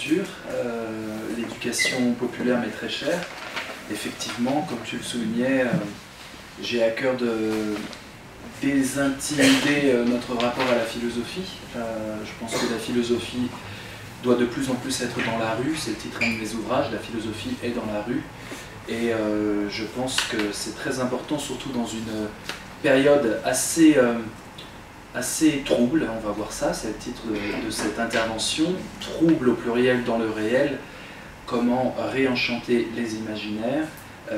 aventure. L'éducation populaire m'est très chère. Effectivement, comme tu le soulignais, j'ai à cœur de désintimider notre rapport à la philosophie. Je pense que la philosophie doit de plus en plus être dans la rue. C'est le titre de mes ouvrages, la philosophie est dans la rue. Et je pense que c'est très important, surtout dans une période assez trouble, on va voir ça, c'est le titre de cette intervention, trouble au pluriel dans le réel, comment réenchanter les imaginaires,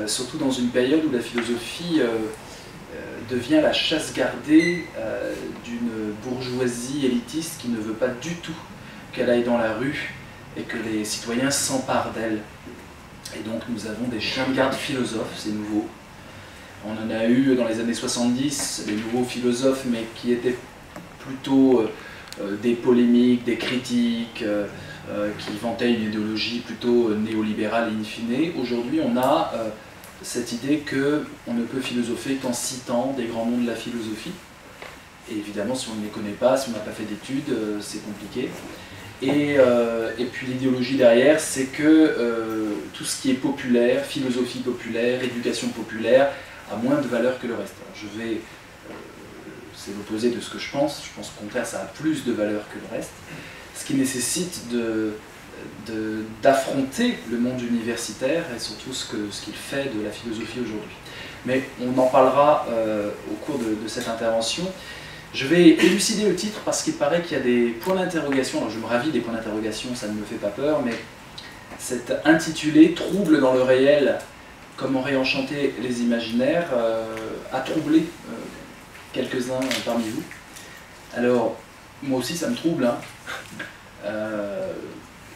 surtout dans une période où la philosophie devient la chasse gardée d'une bourgeoisie élitiste qui ne veut pas du tout qu'elle aille dans la rue et que les citoyens s'emparent d'elle. Et donc nous avons des chiens de garde philosophes, c'est nouveau. On en a eu dans les années 70, les nouveaux philosophes, mais qui étaient plutôt des polémiques, des critiques, qui vantaient une idéologie plutôt néolibérale in fine. Aujourd'hui, on a cette idée qu'on ne peut philosopher qu'en citant des grands noms de la philosophie. Et évidemment, si on ne les connaît pas, si on n'a pas fait d'études, c'est compliqué. Et puis l'idéologie derrière, c'est que tout ce qui est populaire, philosophie populaire, éducation populaire, a moins de valeur que le reste. Alors c'est l'opposé de ce que je pense au contraire ça a plus de valeur que le reste, ce qui nécessite d'affronter le monde universitaire et surtout ce qu'il fait de la philosophie aujourd'hui. Mais on en parlera au cours de cette intervention. Je vais élucider le titre parce qu'il paraît qu'il y a des points d'interrogation. Alors je me ravis des points d'interrogation, ça ne me fait pas peur, mais cet intitulé « Trouble dans le réel, comment réenchanter les imaginaires » a troublé quelques-uns parmi vous. Alors, moi aussi ça me trouble, hein.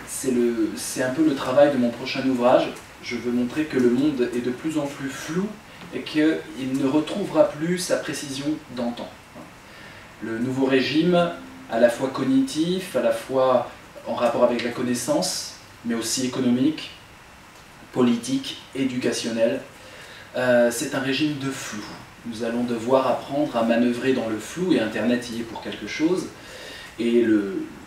C'est un peu le travail de mon prochain ouvrage. Je veux montrer que le monde est de plus en plus flou et qu'il ne retrouvera plus sa précision d'antan. Le nouveau régime, à la fois cognitif, à la fois en rapport avec la connaissance, mais aussi économique, politique, éducationnel, c'est un régime de flou. Nous allons devoir apprendre à manœuvrer dans le flou, et Internet y est pour quelque chose, et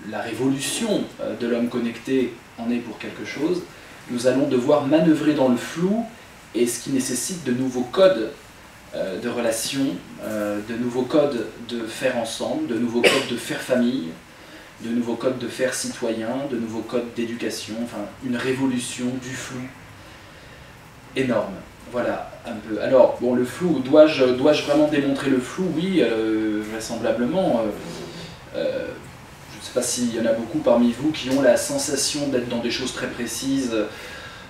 la révolution de l'homme connecté en est pour quelque chose. Nous allons devoir manœuvrer dans le flou, et ce qui nécessite de nouveaux codes de relations, de nouveaux codes de faire ensemble, de nouveaux codes de faire famille, de nouveaux codes de faire citoyen, de nouveaux codes d'éducation, enfin une révolution du flou énorme. Voilà, un peu. Alors, bon, le flou, dois-je vraiment démontrer le flou? Oui, vraisemblablement. Je ne sais pas s'il y en a beaucoup parmi vous qui ont la sensation d'être dans des choses très précises.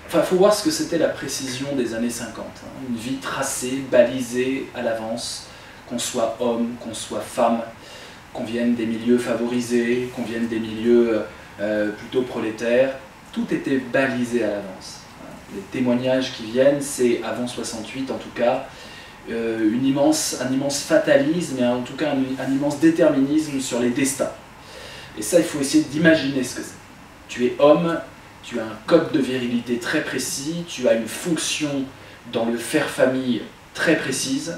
Enfin, il faut voir ce que c'était la précision des années 50. Hein. Une vie tracée, balisée à l'avance, qu'on soit homme, qu'on soit femme, qu'on vienne des milieux favorisés, qu'on vienne des milieux plutôt prolétaires. Tout était balisé à l'avance. Les témoignages qui viennent, c'est avant 68 en tout cas, un immense fatalisme et en tout cas un immense déterminisme sur les destins. Et ça, il faut essayer d'imaginer ce que c'est. Tu es homme, tu as un code de virilité très précis, tu as une fonction dans le faire famille très précise,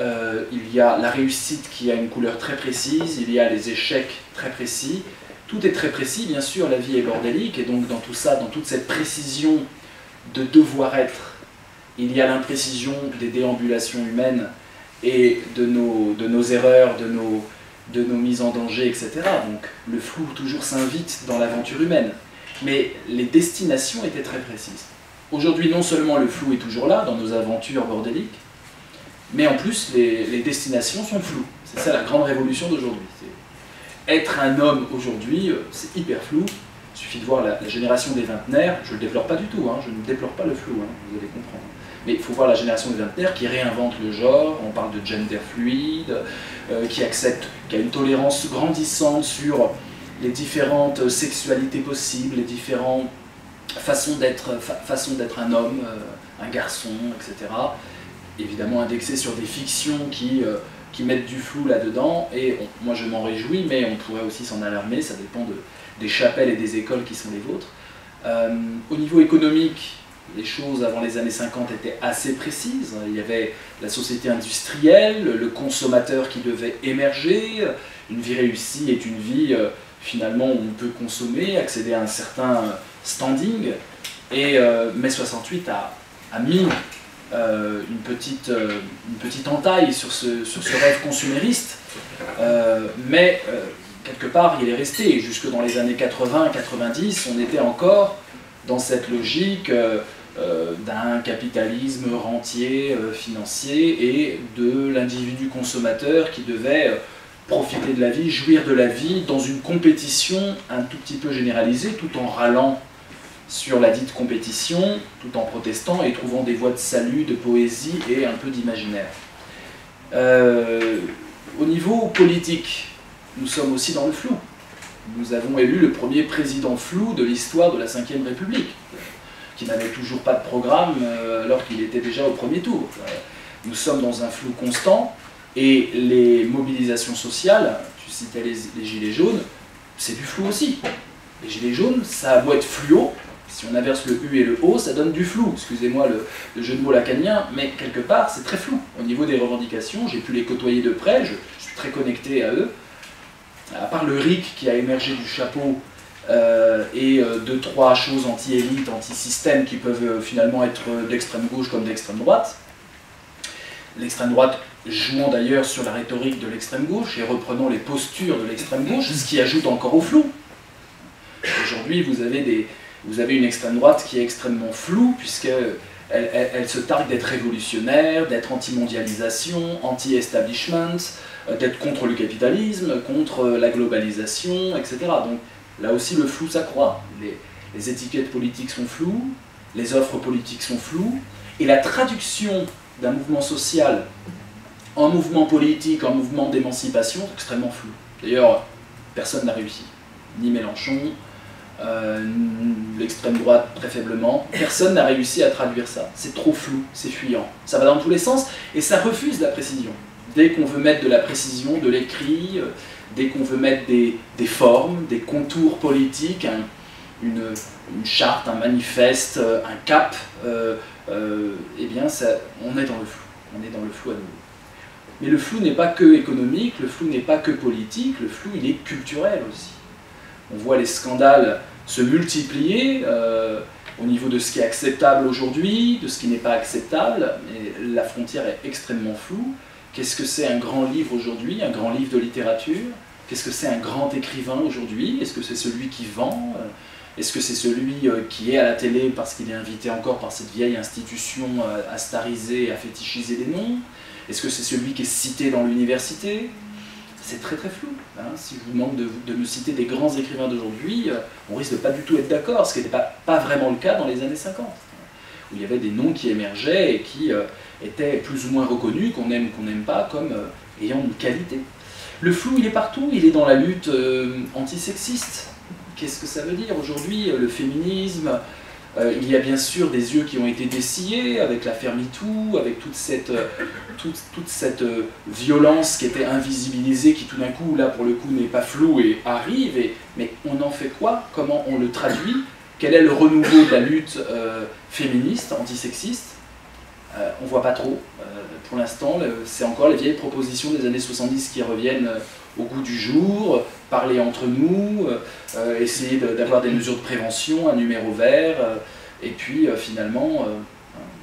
il y a la réussite qui a une couleur très précise, il y a les échecs très précis, tout est très précis, bien sûr la vie est bordélique, et donc dans tout ça, dans toute cette précision de devoir-être, il y a l'imprécision des déambulations humaines et de nos erreurs, de nos mises en danger, etc. Donc le flou toujours s'invite dans l'aventure humaine. Mais les destinations étaient très précises. Aujourd'hui, non seulement le flou est toujours là, dans nos aventures bordéliques, mais en plus, les destinations sont floues. C'est ça la grande révolution d'aujourd'hui. Être un homme aujourd'hui, c'est hyper flou. Il suffit de voir la génération des vingtenaires, je ne le déplore pas du tout, hein, je ne déplore pas le flou, hein, vous allez comprendre. Mais il faut voir la génération des vingtenaires qui réinvente le genre, on parle de gender fluide, qui accepte, qui a une tolérance grandissante sur les différentes sexualités possibles, les différentes façons d'être un homme, un garçon, etc. Évidemment indexé sur des fictions qui mettent du flou là-dedans, et moi je m'en réjouis, mais on pourrait aussi s'en alarmer, ça dépend des chapelles et des écoles qui sont les vôtres. Au niveau économique, les choses avant les années 50 étaient assez précises. Il y avait la société industrielle, le consommateur qui devait émerger. Une vie réussie est une vie finalement on peut consommer, accéder à un certain standing, et mai 68 a mis une petite entaille sur ce rêve consumériste, mais quelque part il est resté, et jusque dans les années 80-90, on était encore dans cette logique d'un capitalisme rentier, financier, et de l'individu consommateur qui devait profiter de la vie, jouir de la vie, dans une compétition un tout petit peu généralisée, tout en râlant sur la dite compétition, tout en protestant et trouvant des voies de salut, de poésie et un peu d'imaginaire. Au niveau politique, nous sommes aussi dans le flou. Nous avons élu le premier président flou de l'histoire de la Ve République, qui n'avait toujours pas de programme alors qu'il était déjà au premier tour. Nous sommes dans un flou constant, et les mobilisations sociales, tu citais les gilets jaunes, c'est du flou aussi. Les gilets jaunes, ça a beau être fluo, si on inverse le U et le O, ça donne du flou. Excusez-moi le jeu de mots lacanien, mais quelque part, c'est très flou. Au niveau des revendications, j'ai pu les côtoyer de près, je suis très connecté à eux. À part le RIC qui a émergé du chapeau, et deux, trois choses anti-élite, anti-système qui peuvent finalement être d'extrême gauche comme d'extrême droite. L'extrême droite jouant d'ailleurs sur la rhétorique de l'extrême gauche et reprenant les postures de l'extrême gauche, ce qui ajoute encore au flou. Aujourd'hui, vous avez une extrême droite qui est extrêmement floue, puisqu'elle se targue d'être révolutionnaire, d'être anti-mondialisation, anti-establishment, d'être contre le capitalisme, contre la globalisation, etc. Donc là aussi, le flou s'accroît. Les étiquettes politiques sont floues, les offres politiques sont floues, et la traduction d'un mouvement social en mouvement politique, en mouvement d'émancipation, est extrêmement flou. D'ailleurs, personne n'a réussi. Ni Mélenchon, l'extrême droite très faiblement, personne n'a réussi à traduire ça. C'est trop flou, c'est fuyant. Ça va dans tous les sens, et ça refuse la précision. Dès qu'on veut mettre de la précision, de l'écrit, dès qu'on veut mettre des formes, des contours politiques, une charte, un manifeste, un cap, eh bien, on est dans le flou. On est dans le flou à nouveau. Mais le flou n'est pas que économique, le flou n'est pas que politique, le flou il est culturel aussi. On voit les scandales se multiplier au niveau de ce qui est acceptable aujourd'hui, de ce qui n'est pas acceptable, et la frontière est extrêmement floue. Qu'est-ce que c'est un grand livre aujourd'hui, un grand livre de littérature? Qu'est-ce que c'est un grand écrivain aujourd'hui? Est-ce que c'est celui qui vend? Est-ce que c'est celui qui est à la télé parce qu'il est invité encore par cette vieille institution à stariser, à fétichiser des noms? Est-ce que c'est celui qui est cité dans l'université? C'est très très flou. Hein. Si je vous demande de me citer des grands écrivains d'aujourd'hui, on risque de pas du tout être d'accord, ce qui n'était pas vraiment le cas dans les années 50, où il y avait des noms qui émergeaient et qui étaient plus ou moins reconnus, qu'on aime ou qu'on n'aime pas, comme ayant une qualité. Le flou, il est partout, il est dans la lutte antisexiste. Qu'est-ce que ça veut dire aujourd'hui? Le féminisme, il y a bien sûr des yeux qui ont été dessillés avec l'affaire MeToo, avec toute cette violence qui était invisibilisée, qui tout d'un coup, là pour le coup, n'est pas floue et arrive, mais on en fait quoi? Comment on le traduit? Quel est le renouveau de la lutte féministe, antisexiste? On ne voit pas trop. Pour l'instant, c'est encore les vieilles propositions des années 70 qui reviennent au goût du jour, parler entre nous, essayer d'avoir des mesures de prévention, un numéro vert, et puis finalement,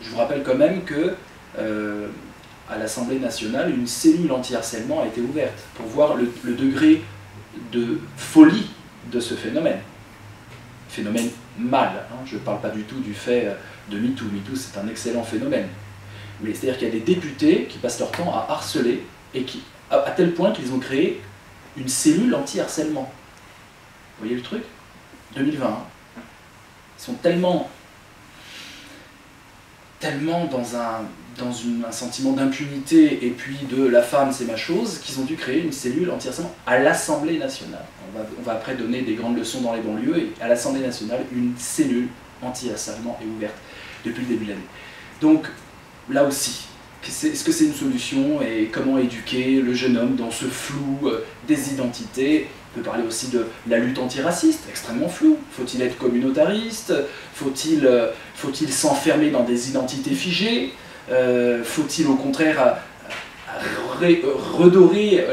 je vous rappelle quand même que à l'Assemblée nationale, une cellule anti-harcèlement a été ouverte pour voir le degré de folie de ce phénomène. Phénomène mal, hein. Je ne parle pas du tout du fait de MeToo. MeToo, c'est un excellent phénomène. Mais c'est-à-dire qu'il y a des députés qui passent leur temps à harceler, et à tel point qu'ils ont créé une cellule anti-harcèlement. Vous voyez le truc? 2020. Hein. Ils sont tellement dans un sentiment d'impunité et puis de la femme c'est ma chose, qu'ils ont dû créer une cellule anti-harcèlement à l'Assemblée nationale. On va après donner des grandes leçons dans les banlieues, et à l'Assemblée nationale, une cellule anti-harcèlement est ouverte depuis le début de l'année. Donc là aussi, est-ce que c'est une solution, et comment éduquer le jeune homme dans ce flou des identités? On peut parler aussi de la lutte antiraciste, extrêmement floue. Faut-il être communautariste? Faut-il s'enfermer dans des identités figées? Faut-il au contraire redorer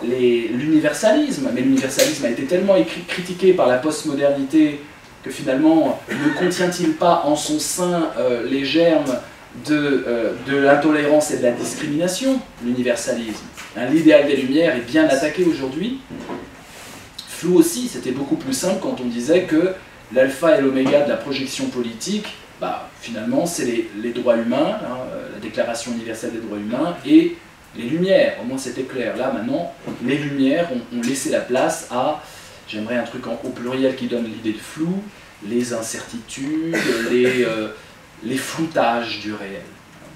l'universalisme, mais l'universalisme a été tellement critiqué par la postmodernité que finalement, ne contient-il pas en son sein les germes de l'intolérance et de la discrimination, l'universalisme. L'idéal des Lumières est bien attaqué aujourd'hui. Flou aussi, c'était beaucoup plus simple quand on disait que l'alpha et l'oméga de la projection politique, finalement, c'est les droits humains, la Déclaration universelle des droits humains, et les Lumières. Au moins c'était clair. Là, maintenant, les Lumières ont laissé la place à, j'aimerais un truc au pluriel qui donne l'idée de flou, les incertitudes, les floutages du réel.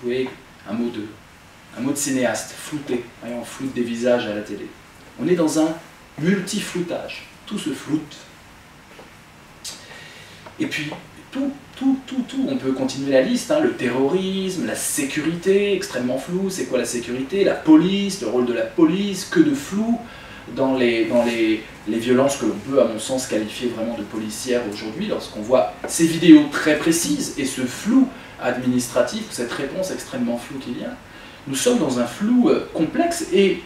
Vous voyez, un mot de cinéaste, flouter. On floute des visages à la télé. On est dans un multi-floutage. Tout se floute. Et puis, tout, on peut continuer la liste, le terrorisme, la sécurité, extrêmement flou, c'est quoi la sécurité, la police, le rôle de la police, que de flou dans les violences que l'on peut, à mon sens, qualifier vraiment de policières aujourd'hui, lorsqu'on voit ces vidéos très précises et ce flou administratif, cette réponse extrêmement floue qu'il y a. Nous sommes dans un flou complexe et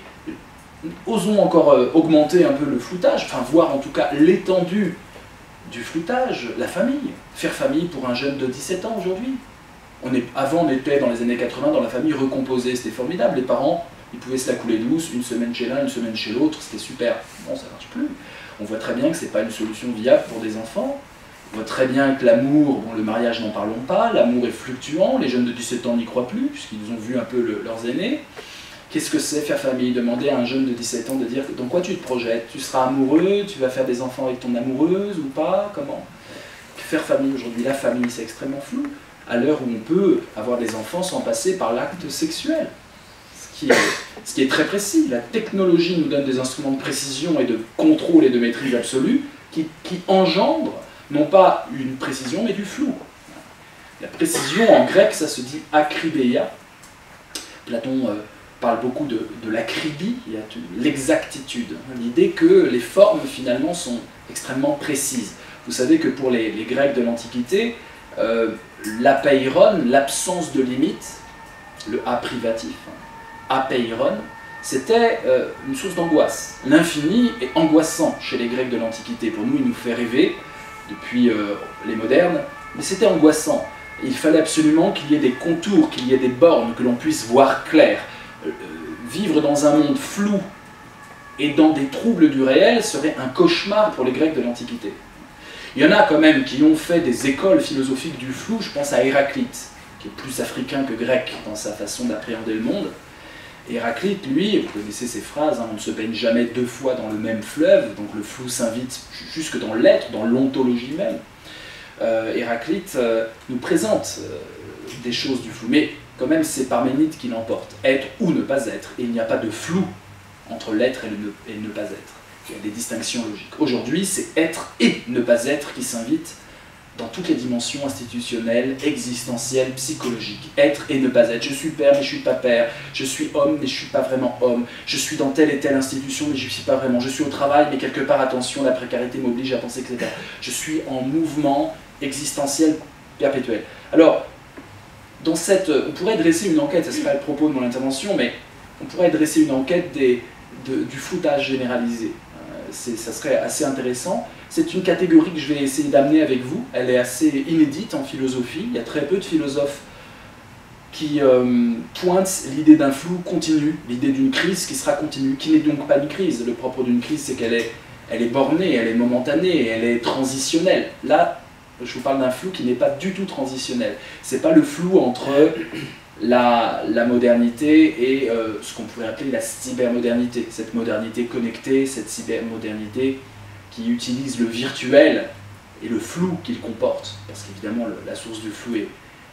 osons encore augmenter un peu le floutage, enfin voir en tout cas l'étendue du floutage, la famille. Faire famille pour un jeune de 17 ans aujourd'hui. Avant, on était dans les années 80 dans la famille recomposée, c'était formidable. Les parents, ils pouvaient se la couler douce, une semaine chez l'un, une semaine chez l'autre, c'était super. Non, ça ne marche plus. On voit très bien que ce n'est pas une solution viable pour des enfants. On voit très bien que l'amour, le mariage n'en parlons pas, l'amour est fluctuant, les jeunes de 17 ans n'y croient plus, puisqu'ils ont vu un peu leurs aînés. Qu'est-ce que c'est faire famille? Demander à un jeune de 17 ans de dire dans quoi tu te projettes? Tu seras amoureux? Tu vas faire des enfants avec ton amoureuse ou pas? Comment? Faire famille aujourd'hui, la famille, c'est extrêmement flou, à l'heure où on peut avoir des enfants sans passer par l'acte sexuel. Ce qui est très précis. La technologie nous donne des instruments de précision et de contrôle et de maîtrise absolue qui engendrent non pas une précision mais du flou. La précision en grec, ça se dit akribéia. Platon parle beaucoup de l'akribie, il y a l'exactitude, l'idée que les formes finalement sont extrêmement précises. Vous savez que pour les Grecs de l'Antiquité, l'apeiron, l'absence de limite, le a privatif, apeiron, c'était une source d'angoisse. L'infini est angoissant chez les Grecs de l'Antiquité. Pour nous, il nous fait rêver depuis les modernes, mais c'était angoissant. Il fallait absolument qu'il y ait des contours, qu'il y ait des bornes, que l'on puisse voir clair. Vivre dans un monde flou et dans des troubles du réel serait un cauchemar pour les Grecs de l'Antiquité. Il y en a quand même qui ont fait des écoles philosophiques du flou, je pense à Héraclite, qui est plus africain que grec dans sa façon d'appréhender le monde. Héraclite, lui, vous connaissez ses phrases, on ne se baigne jamais deux fois dans le même fleuve, donc le flou s'invite jusque dans l'être, dans l'ontologie même. Héraclite nous présente des choses du flou, mais quand même c'est Parménide qui l'emporte, être ou ne pas être, et il n'y a pas de flou entre l'être et ne pas être. Il y a des distinctions logiques. Aujourd'hui, c'est être et ne pas être qui s'invite dans toutes les dimensions institutionnelles, existentielles, psychologiques. Être et ne pas être. Je suis père, mais je ne suis pas père. Je suis homme, mais je ne suis pas vraiment homme. Je suis dans telle et telle institution, mais je ne suis pas vraiment. Je suis au travail, mais quelque part, attention, la précarité m'oblige à penser, etc. Je suis en mouvement existentiel perpétuel. Alors, on pourrait dresser une enquête, ce n'est pas le propos de mon intervention, mais on pourrait dresser une enquête du floutage généralisé. Ça serait assez intéressant. C'est une catégorie que je vais essayer d'amener avec vous. Elle est assez inédite en philosophie. Il y a très peu de philosophes qui pointent l'idée d'un flou continu, l'idée d'une crise qui sera continue, qui n'est donc pas une crise. Le propre d'une crise, c'est qu'elle est bornée, elle est momentanée, elle est transitionnelle. Là, je vous parle d'un flou qui n'est pas du tout transitionnel. Ce n'est pas le flou entre la modernité et ce qu'on pourrait appeler la cybermodernité, cette modernité connectée, cette cybermodernité qui utilise le virtuel et le flou qu'il comporte, parce qu'évidemment la source du flou est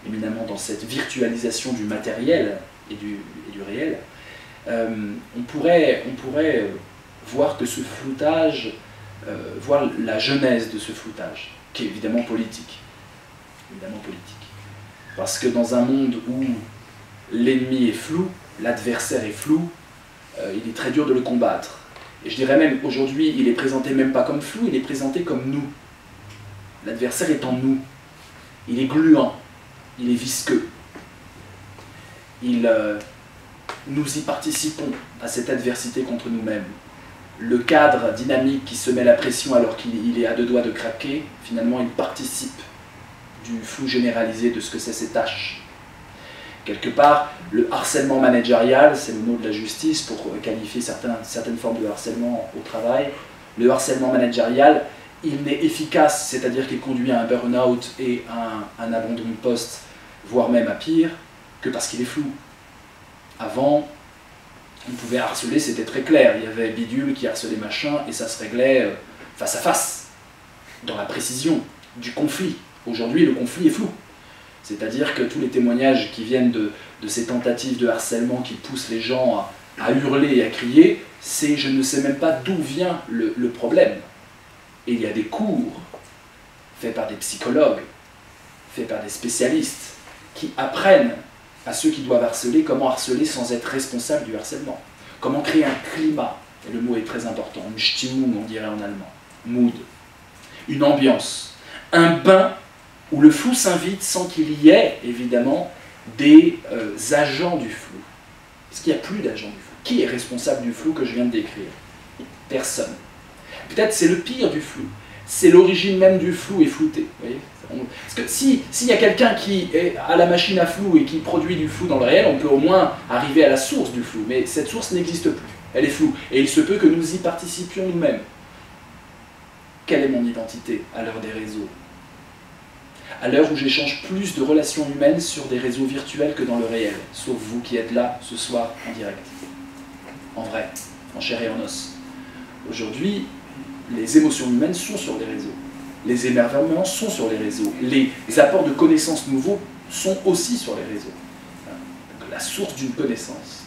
éminemment dans cette virtualisation du matériel et du réel. On pourrait voir que ce floutage, voir la genèse de ce floutage, qui est évidemment politique. Parce que dans un monde où l'ennemi est flou, l'adversaire est flou, il est très dur de le combattre. Et je dirais même, aujourd'hui, il est présenté même pas comme flou, il est présenté comme nous. L'adversaire est en nous. Il est gluant, il est visqueux. Il nous y participons à cette adversité contre nous-mêmes. Le cadre dynamique qui se met la pression alors qu'il est à deux doigts de craquer, finalement il participe du flou généralisé de ce que c'est ces tâches. Quelque part, le harcèlement managérial, c'est le mot de la justice pour qualifier certaines formes de harcèlement au travail. Le harcèlement managérial, il n'est efficace, c'est-à-dire qu'il conduit à un burn-out et à un abandon de poste, voire même à pire, que parce qu'il est flou. Avant, on pouvait harceler, c'était très clair. Il y avait Bidule qui harcelait machin et ça se réglait face à face, dans la précision du conflit. Aujourd'hui, le conflit est flou. C'est-à-dire que tous les témoignages qui viennent de ces tentatives de harcèlement qui poussent les gens à hurler et à crier, c'est je ne sais même pas d'où vient le problème. Et il y a des cours faits par des psychologues, faits par des spécialistes, qui apprennent à ceux qui doivent harceler comment harceler sans être responsable du harcèlement. Comment créer un climat, et le mot est très important, une Stimmung on dirait en allemand, mood, une ambiance, un bain où le flou s'invite sans qu'il y ait, évidemment, des agents du flou. Parce qu'il n'y a plus d'agents du flou. Qui est responsable du flou que je viens de décrire? Personne. Peut-être c'est le pire du flou. C'est l'origine même du flou est floutée. Vous voyez, parce que s'il y a quelqu'un qui est à la machine à flou et qui produit du flou dans le réel, on peut au moins arriver à la source du flou. Mais cette source n'existe plus. Elle est floue. Et il se peut que nous y participions nous-mêmes. Quelle est mon identité à l'heure des réseaux? À l'heure où j'échange plus de relations humaines sur des réseaux virtuels que dans le réel, sauf vous qui êtes là ce soir en direct, en vrai, en chair et en os. Aujourd'hui, les émotions humaines sont sur les réseaux, les émerveillements sont sur les réseaux, les apports de connaissances nouveaux sont aussi sur les réseaux. Donc, la source d'une connaissance.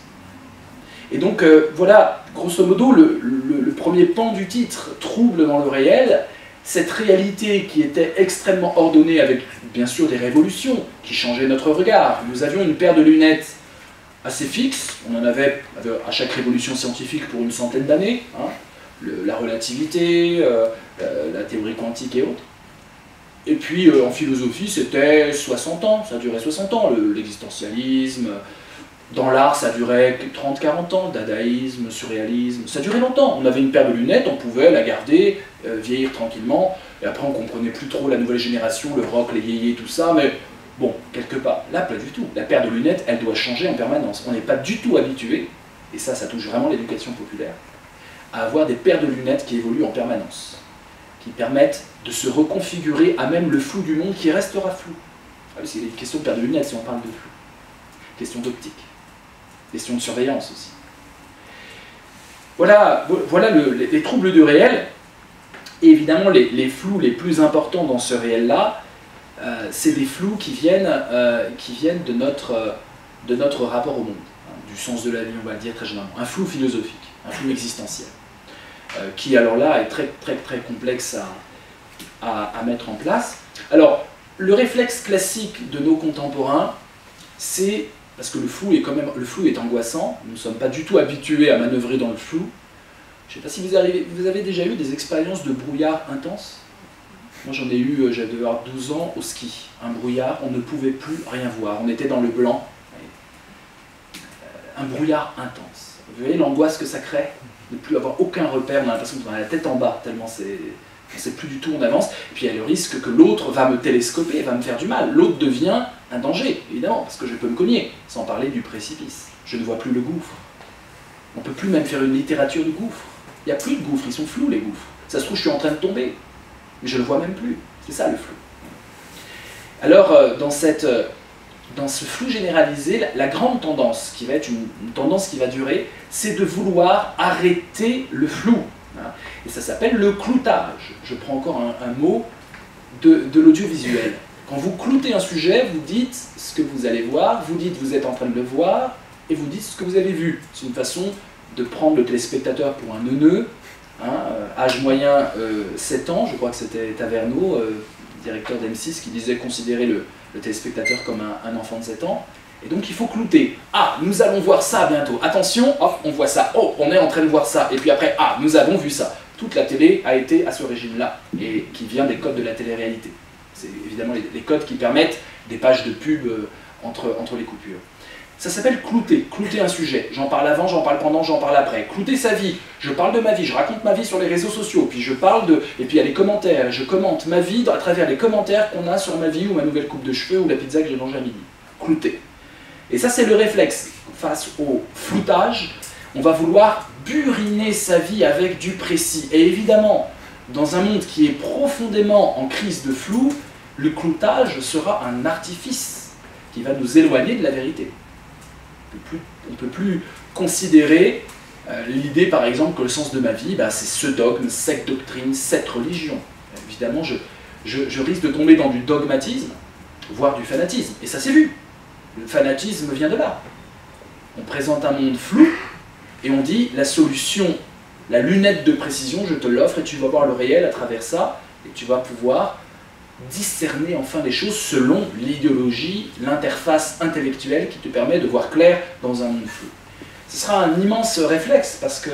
Et donc voilà, grosso modo, le premier pan du titre, trouble dans le réel. Cette réalité qui était extrêmement ordonnée avec bien sûr des révolutions qui changeaient notre regard. Nous avions une paire de lunettes assez fixe, on en avait à chaque révolution scientifique pour une centaine d'années, hein, la relativité, la théorie quantique et autres. Et puis en philosophie c'était 60 ans, ça durait 60 ans, l'existentialisme. Dans l'art, ça durait 30-40 ans, le dadaïsme, le surréalisme, ça durait longtemps. On avait une paire de lunettes, on pouvait la garder, vieillir tranquillement, et après on comprenait plus trop la nouvelle génération, le rock, les yéyés, tout ça, mais bon, quelque part, là pas du tout. La paire de lunettes, elle doit changer en permanence. On n'est pas du tout habitué, et ça touche vraiment l'éducation populaire, à avoir des paires de lunettes qui évoluent en permanence, qui permettent de se reconfigurer à même le flou du monde qui restera flou. C'est une question de paire de lunettes si on parle de flou. Question d'optique. Question de surveillance aussi. Voilà les troubles du réel. Et évidemment, les flous les plus importants dans ce réel-là, c'est des flous qui viennent de notre rapport au monde, hein, du sens de la vie, on va le dire très généralement. Un flou philosophique, un flou existentiel, qui alors là est très, très, très complexe à mettre en place. Alors, le réflexe classique de nos contemporains, c'est... Parce que le flou est angoissant, nous ne sommes pas du tout habitués à manœuvrer dans le flou. Je ne sais pas si vous avez déjà eu des expériences de brouillard intense. Moi j'en ai eu, j'avais 12 ans, au ski. Un brouillard, on ne pouvait plus rien voir, on était dans le blanc. Un brouillard intense. Vous voyez l'angoisse que ça crée? Ne plus avoir aucun repère, on a l'impression qu'on a la tête en bas, tellement on ne sait plus du tout où on avance. Et puis il y a le risque que l'autre va me télescoper, va me faire du mal. L'autre devient un danger, évidemment, parce que je peux me cogner, sans parler du précipice. Je ne vois plus le gouffre. On ne peut plus même faire une littérature du gouffre. Il n'y a plus de gouffre, ils sont flous les gouffres. Ça se trouve, je suis en train de tomber, mais je ne le vois même plus. C'est ça le flou. Alors, dans ce flou généralisé, la grande tendance, qui va être une tendance qui va durer, c'est de vouloir arrêter le flou. Et ça s'appelle le cloutage. Je prends encore un mot de l'audiovisuel. Quand vous cloutez un sujet, vous dites ce que vous allez voir, vous dites vous êtes en train de le voir, et vous dites ce que vous avez vu. C'est une façon de prendre le téléspectateur pour un neuneu, hein, âge moyen 7 ans, je crois que c'était Taverneau, directeur d'M6, qui disait considérer le téléspectateur comme un enfant de 7 ans. Et donc il faut clouter. Ah, nous allons voir ça bientôt. Attention, hop, on voit ça. Oh, on est en train de voir ça. Et puis après, ah, nous avons vu ça. Toute la télé a été à ce régime-là, et qui vient des codes de la télé-réalité. C'est évidemment les codes qui permettent des pages de pub entre les coupures. Ça s'appelle clouter, clouter un sujet. J'en parle avant, j'en parle pendant, j'en parle après. Clouter sa vie, je parle de ma vie, je raconte ma vie sur les réseaux sociaux, puis je parle de... Et puis il y a les commentaires, je commente ma vie à travers les commentaires qu'on a sur ma vie, ou ma nouvelle coupe de cheveux, ou la pizza que j'ai mangée à midi. Clouter. Et ça c'est le réflexe. Face au floutage, on va vouloir buriner sa vie avec du précis. Et évidemment, dans un monde qui est profondément en crise de flou, le cloutage sera un artifice qui va nous éloigner de la vérité. On ne peut plus considérer l'idée, par exemple, que le sens de ma vie, c'est ce dogme, cette doctrine, cette religion. Évidemment, je risque de tomber dans du dogmatisme, voire du fanatisme. Et ça s'est vu. Le fanatisme vient de là. On présente un monde flou, et on dit, la solution, la lunette de précision, je te l'offre, et tu vas voir le réel à travers ça, et tu vas pouvoir discerner enfin les choses selon l'idéologie, l'interface intellectuelle qui te permet de voir clair dans un monde flou. Ce sera un immense réflexe parce que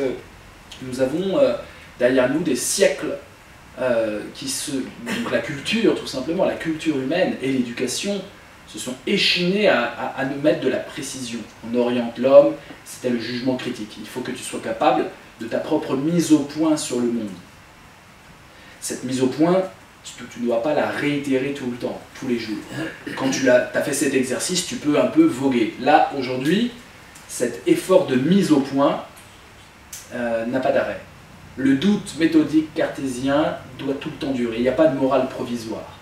nous avons derrière nous des siècles donc la culture tout simplement, la culture humaine et l'éducation se sont échinés à nous mettre de la précision. On oriente l'homme, c'était le jugement critique. Il faut que tu sois capable de ta propre mise au point sur le monde. Cette mise au point, tu ne dois pas la réitérer tout le temps, tous les jours. Quand tu as fait cet exercice, tu peux un peu voguer. Là, aujourd'hui, cet effort de mise au point n'a pas d'arrêt. Le doute méthodique cartésien doit tout le temps durer. Il n'y a pas de morale provisoire.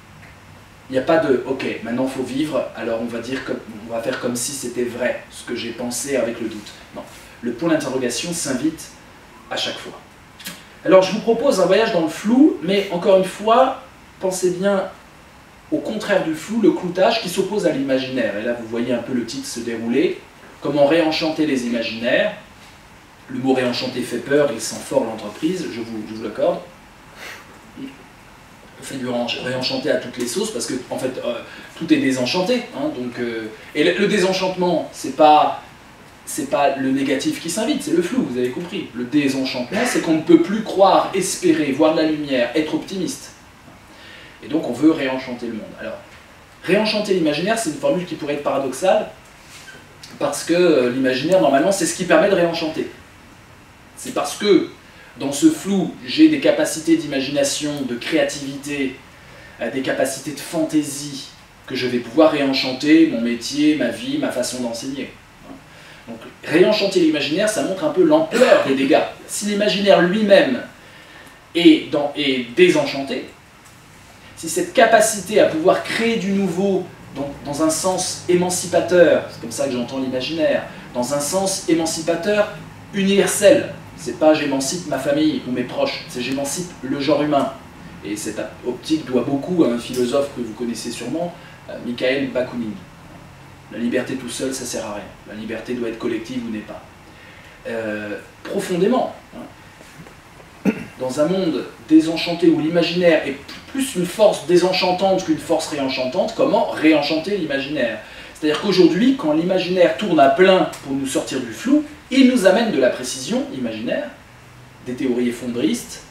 Il n'y a pas de « ok, maintenant il faut vivre, alors on va faire comme si c'était vrai, ce que j'ai pensé avec le doute ». Non, le point d'interrogation s'invite à chaque fois. Alors je vous propose un voyage dans le flou, mais encore une fois, pensez bien au contraire du flou, le cloutage qui s'oppose à l'imaginaire. Et là, vous voyez un peu le titre se dérouler. Comment réenchanter les imaginaires. Le mot réenchanter fait peur, il sent fort l'entreprise, je vous l'accorde. On fait du réenchanter à toutes les sauces, parce que en fait, tout est désenchanté. Hein, et le désenchantement, c'est pas le négatif qui s'invite, c'est le flou, vous avez compris. Le désenchantement, c'est qu'on ne peut plus croire, espérer, voir de la lumière, être optimiste. Et donc on veut réenchanter le monde. Alors, réenchanter l'imaginaire, c'est une formule qui pourrait être paradoxale, parce que l'imaginaire, normalement, c'est ce qui permet de réenchanter. C'est parce que, dans ce flou, j'ai des capacités d'imagination, de créativité, des capacités de fantaisie, que je vais pouvoir réenchanter mon métier, ma vie, ma façon d'enseigner. Donc, réenchanter l'imaginaire, ça montre un peu l'ampleur des dégâts. Si l'imaginaire lui-même est désenchanté, si cette capacité à pouvoir créer du nouveau dans un sens émancipateur, c'est comme ça que j'entends l'imaginaire, dans un sens émancipateur universel, c'est pas j'émancipe ma famille ou mes proches, c'est j'émancipe le genre humain. Et cette optique doit beaucoup à un philosophe que vous connaissez sûrement, Mikhail Bakounine. La liberté tout seul, ça sert à rien. La liberté doit être collective ou n'est pas. Profondément, dans un monde désenchanté où l'imaginaire est plus une force désenchantante qu'une force réenchantante, comment réenchanter l'imaginaire? C'est-à-dire qu'aujourd'hui, quand l'imaginaire tourne à plein pour nous sortir du flou, il nous amène de la précision imaginaire, des théories effondristes,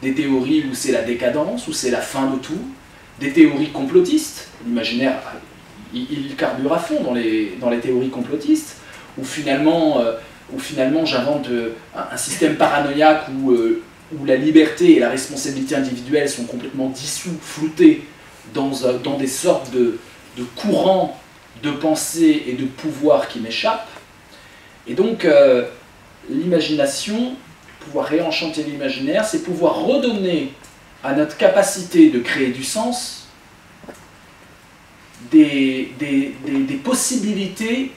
des théories où c'est la décadence, où c'est la fin de tout, des théories complotistes. L'imaginaire, il carbure à fond dans les théories complotistes, où finalement j'invente un système paranoïaque où la liberté et la responsabilité individuelle sont complètement dissous, floutées dans des sortes de courants de pensée et de pouvoir qui m'échappent. Et donc, l'imagination, pouvoir réenchanter l'imaginaire, c'est pouvoir redonner à notre capacité de créer du sens des possibilités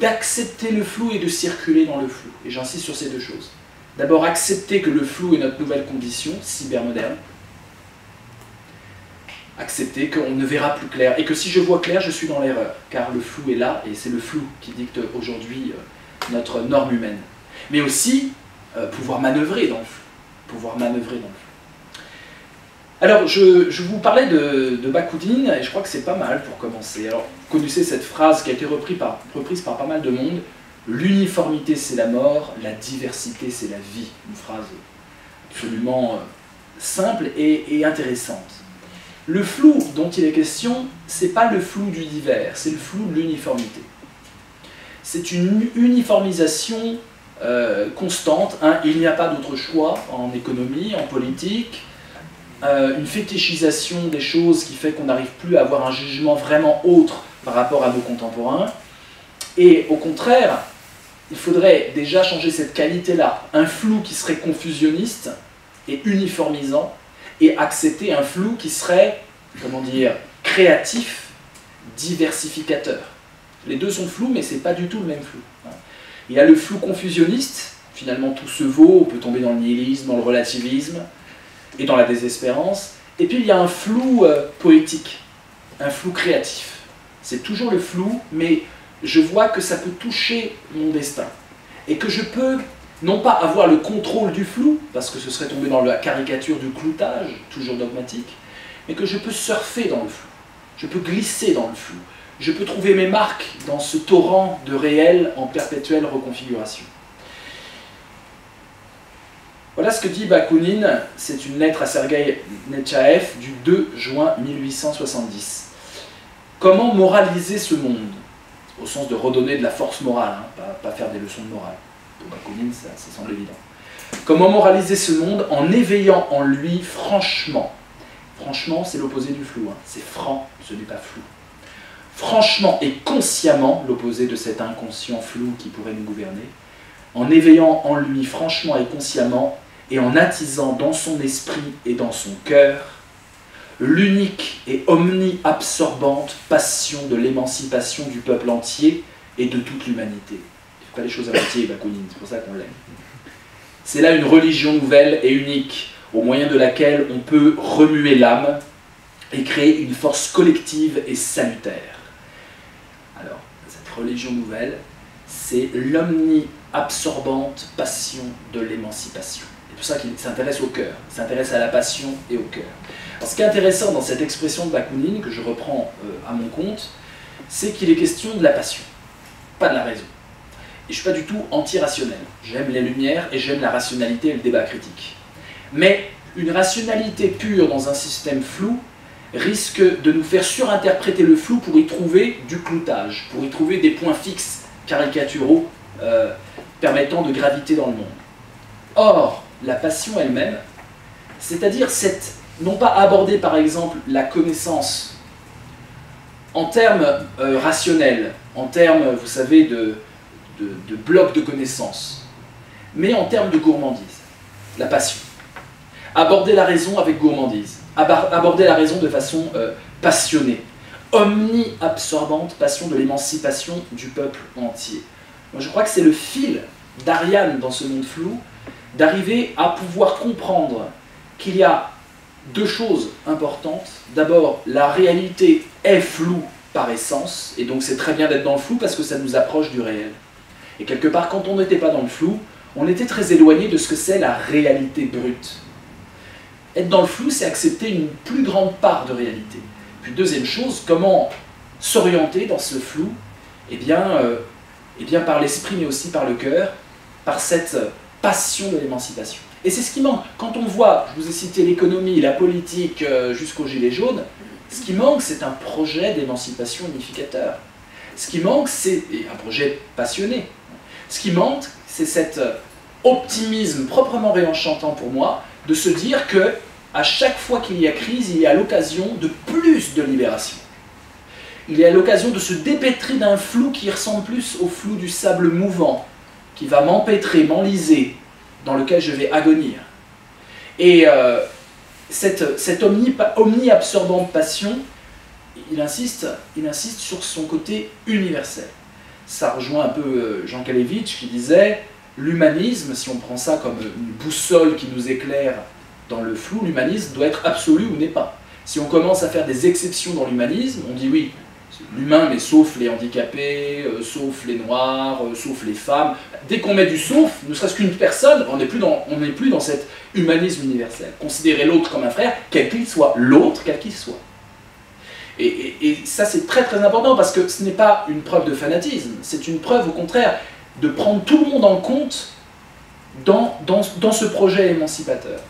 d'accepter le flou et de circuler dans le flou. Et j'insiste sur ces deux choses. D'abord, accepter que le flou est notre nouvelle condition cybermoderne. Accepter qu'on ne verra plus clair, et que si je vois clair, je suis dans l'erreur, car le flou est là, et c'est le flou qui dicte aujourd'hui notre norme humaine. Mais aussi, pouvoir manœuvrer dans le flou. Pouvoir manœuvrer dans le flou. Alors, je vous parlais de Bakounine, et je crois que c'est pas mal pour commencer. Alors, vous connaissez cette phrase qui a été reprise par pas mal de monde. L'uniformité, c'est la mort, la diversité, c'est la vie. Une phrase absolument simple et intéressante. Le flou dont il est question, c'est pas le flou du divers, c'est le flou de l'uniformité. c'est une uniformisation constante. Hein. Il n'y a pas d'autre choix en économie, en politique. Une fétichisation des choses qui fait qu'on n'arrive plus à avoir un jugement vraiment autre par rapport à nos contemporains. Et au contraire, il faudrait déjà changer cette qualité-là. Un flou qui serait confusionniste et uniformisant, et accepter un flou qui serait, comment dire, créatif, diversificateur. Les deux sont flous, mais ce n'est pas du tout le même flou. Il y a le flou confusionniste, finalement tout se vaut, on peut tomber dans le nihilisme, dans le relativisme, et dans la désespérance. Et puis il y a un flou poétique, un flou créatif. C'est toujours le flou, mais je vois que ça peut toucher mon destin. Et que je peux, non pas avoir le contrôle du flou, parce que ce serait tomber dans la caricature du cloutage, toujours dogmatique, mais que je peux surfer dans le flou. Je peux glisser dans le flou. Je peux trouver mes marques dans ce torrent de réel en perpétuelle reconfiguration. Voilà ce que dit Bakounine, c'est une lettre à Sergueï Nechaev du 2 juin 1870. Comment moraliser ce monde? Au sens de redonner de la force morale, hein, pas faire des leçons de morale. Pour Bakounine, ça semble évident. Comment moraliser ce monde en éveillant en lui franchement? Franchement, c'est l'opposé du flou, hein. C'est franc, ce n'est pas flou. Franchement et consciemment, l'opposé de cet inconscient flou qui pourrait nous gouverner, en éveillant en lui franchement et consciemment, et en attisant dans son esprit et dans son cœur, l'unique et omni-absorbante passion de l'émancipation du peuple entier et de toute l'humanité. Il ne fait pas les choses à moitié, Bakounine, c'est pour ça qu'on l'aime. C'est là une religion nouvelle et unique, au moyen de laquelle on peut remuer l'âme et créer une force collective et salutaire. Alors, cette religion nouvelle, c'est l'omni-absorbante passion de l'émancipation. C'est pour ça qu'il s'intéresse au cœur, il s'intéresse à la passion et au cœur. Alors, ce qui est intéressant dans cette expression de Bakounine, que je reprends à mon compte, c'est qu'il est question de la passion, pas de la raison. Et je ne suis pas du tout anti-rationnel. J'aime les lumières et j'aime la rationalité et le débat critique. Mais une rationalité pure dans un système flou risque de nous faire surinterpréter le flou pour y trouver du cloutage, pour y trouver des points fixes caricaturaux permettant de graviter dans le monde. Or, la passion elle-même, c'est-à-dire non pas aborder par exemple la connaissance en termes rationnels, en termes, vous savez, de blocs de connaissances, mais en termes de gourmandise, la passion. Aborder la raison avec gourmandise, aborder la raison de façon passionnée, omni-absorbante passion de l'émancipation du peuple entier. Moi, je crois que c'est le fil d'Ariane dans ce monde flou, d'arriver à pouvoir comprendre qu'il y a deux choses importantes. D'abord, la réalité est floue par essence, et donc c'est très bien d'être dans le flou parce que ça nous approche du réel. Et quelque part, quand on n'était pas dans le flou, on était très éloigné de ce que c'est la réalité brute. Être dans le flou, c'est accepter une plus grande part de réalité. Puis deuxième chose, comment s'orienter dans ce flou? Eh bien par l'esprit, mais aussi par le cœur, par cette passion de l'émancipation. Et c'est ce qui manque. Quand on voit, je vous ai cité l'économie, la politique, jusqu'aux gilets jaunes, ce qui manque, c'est un projet d'émancipation unificateur. Ce qui manque, c'est un projet passionné. Ce qui manque, c'est cet optimisme proprement réenchantant pour moi, de se dire que à chaque fois qu'il y a crise, il y a l'occasion de plus de libération. Il y a l'occasion de se dépêtrer d'un flou qui ressemble plus au flou du sable mouvant, qui va m'empêtrer, m'enliser, dans lequel je vais agonir. Et cette omni-absorbante passion, il insiste sur son côté universel. Ça rejoint un peu Jean Kalevitch qui disait « L'humanisme, si on prend ça comme une boussole qui nous éclaire dans le flou, l'humanisme doit être absolu ou n'est pas. Si on commence à faire des exceptions dans l'humanisme, on dit oui, l'humain, mais sauf les handicapés, sauf les noirs, sauf les femmes. Dès qu'on met du sauf, ne serait-ce qu'une personne, on n'est plus dans cet humanisme universel. Considérer l'autre comme un frère, quel qu'il soit, l'autre quel qu'il soit. Et ça c'est très très important parce que ce n'est pas une preuve de fanatisme, c'est une preuve au contraire de prendre tout le monde en compte dans ce projet émancipateur.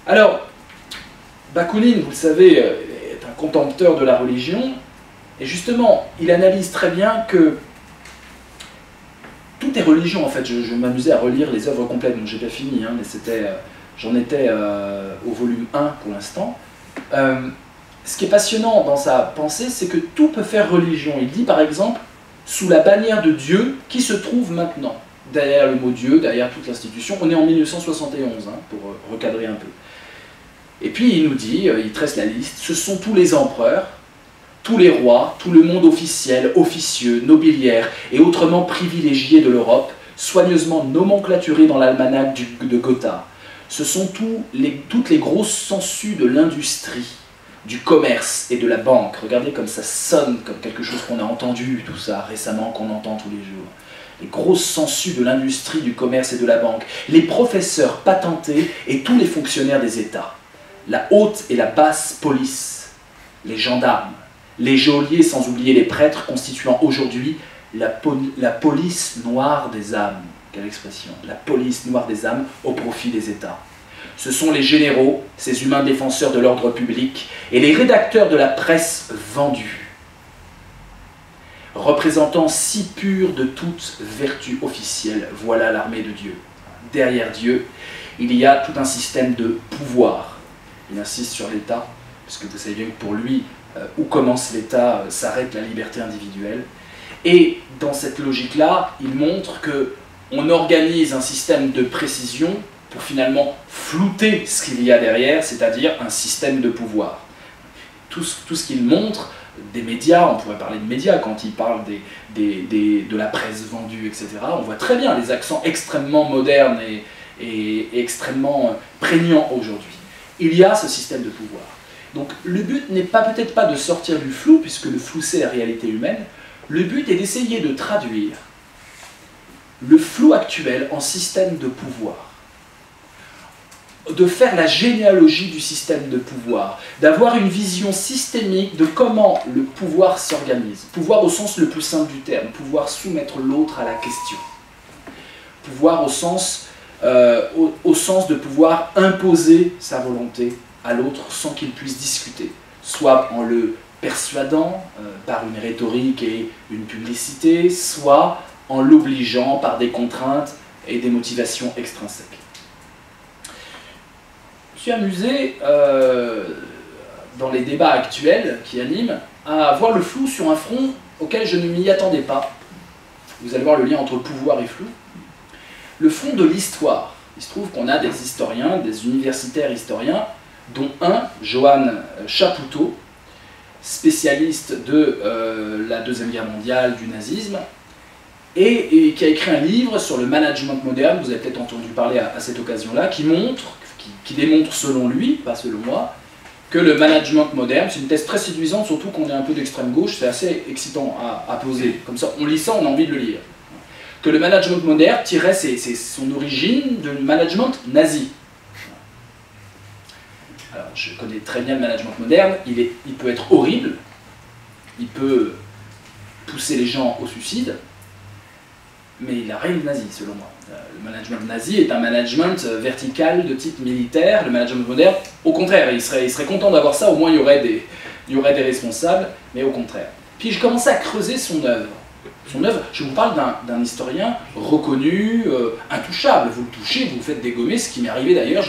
Alors, Bakounine, vous le savez, est un contempteur de la religion, et justement, il analyse très bien que est religion en fait. Je m'amusais à relire les œuvres complètes, donc j'ai pas fini, hein, mais j'en étais au volume 1 pour l'instant. Ce qui est passionnant dans sa pensée, c'est que tout peut faire religion. Il dit par exemple, sous la bannière de Dieu qui se trouve maintenant. Derrière le mot Dieu, derrière toute l'institution, on est en 1971, hein, pour recadrer un peu. Et puis il nous dit, il tresse la liste, ce sont tous les empereurs, tous les rois, tout le monde officiel, officieux, nobiliaire et autrement privilégié de l'Europe, soigneusement nomenclaturés dans l'almanach de Gotha. Ce sont toutes les grosses sangsues de l'industrie, du commerce et de la banque. Regardez comme ça sonne comme quelque chose qu'on a entendu, tout ça, récemment, qu'on entend tous les jours. Les grosses sangsues de l'industrie, du commerce et de la banque, les professeurs patentés et tous les fonctionnaires des États, la haute et la basse police, les gendarmes, les geôliers, sans oublier les prêtres, constituant aujourd'hui la police noire des âmes. Quelle expression! La police noire des âmes au profit des États. Ce sont les généraux, ces humains défenseurs de l'ordre public, et les rédacteurs de la presse vendue, représentant si pur de toute vertu officielle. Voilà l'armée de Dieu. Derrière Dieu, il y a tout un système de pouvoir. Il insiste sur l'État, parce que vous savez bien que pour lui, où commence l'État, s'arrête la liberté individuelle. Et dans cette logique-là, il montre qu'on organise un système de précision pour finalement flouter ce qu'il y a derrière, c'est-à-dire un système de pouvoir. Tout ce qu'il montre, des médias, on pourrait parler de médias quand il parle de la presse vendue, etc., on voit très bien les accents extrêmement modernes et extrêmement prégnants aujourd'hui. Il y a ce système de pouvoir. Donc le but n'est peut-être pas de sortir du flou, puisque le flou c'est la réalité humaine, le but est d'essayer de traduire le flou actuel en système de pouvoir, de faire la généalogie du système de pouvoir, d'avoir une vision systémique de comment le pouvoir s'organise. Pouvoir au sens le plus simple du terme, pouvoir soumettre l'autre à la question. Pouvoir au sens de pouvoir imposer sa volonté à l'autre sans qu'il puisse discuter, soit en le persuadant par une rhétorique et une publicité, soit en l'obligeant par des contraintes et des motivations extrinsèques. Je suis amusé, dans les débats actuels qui animent, à voir le flou sur un front auquel je ne m'y attendais pas. Vous allez voir le lien entre pouvoir et flou. Le front de l'histoire. Il se trouve qu'on a des historiens, des universitaires historiens, dont un, Johann Chapoutot, spécialiste de la Deuxième Guerre mondiale, du nazisme, et qui a écrit un livre sur le management moderne, vous avez peut-être entendu parler à cette occasion-là, qui démontre selon lui, pas selon moi, que le management moderne, c'est une thèse très séduisante, surtout qu'on est un peu d'extrême gauche, c'est assez excitant à poser. Comme ça, on lit ça, on a envie de le lire. Que le management moderne tirait son origine du management nazi. Alors, je connais très bien le management moderne, il peut être horrible, il peut pousser les gens au suicide, mais il n'a rien de nazi, selon moi. Le management nazi est un management vertical de type militaire. Le management moderne, au contraire, il serait content d'avoir ça, au moins il y aurait des responsables, mais au contraire. Puis je commençais à creuser son œuvre. Son œuvre, je vous parle d'un historien reconnu, intouchable. Vous le touchez, vous le faites dégommer, ce qui m'est arrivé d'ailleurs.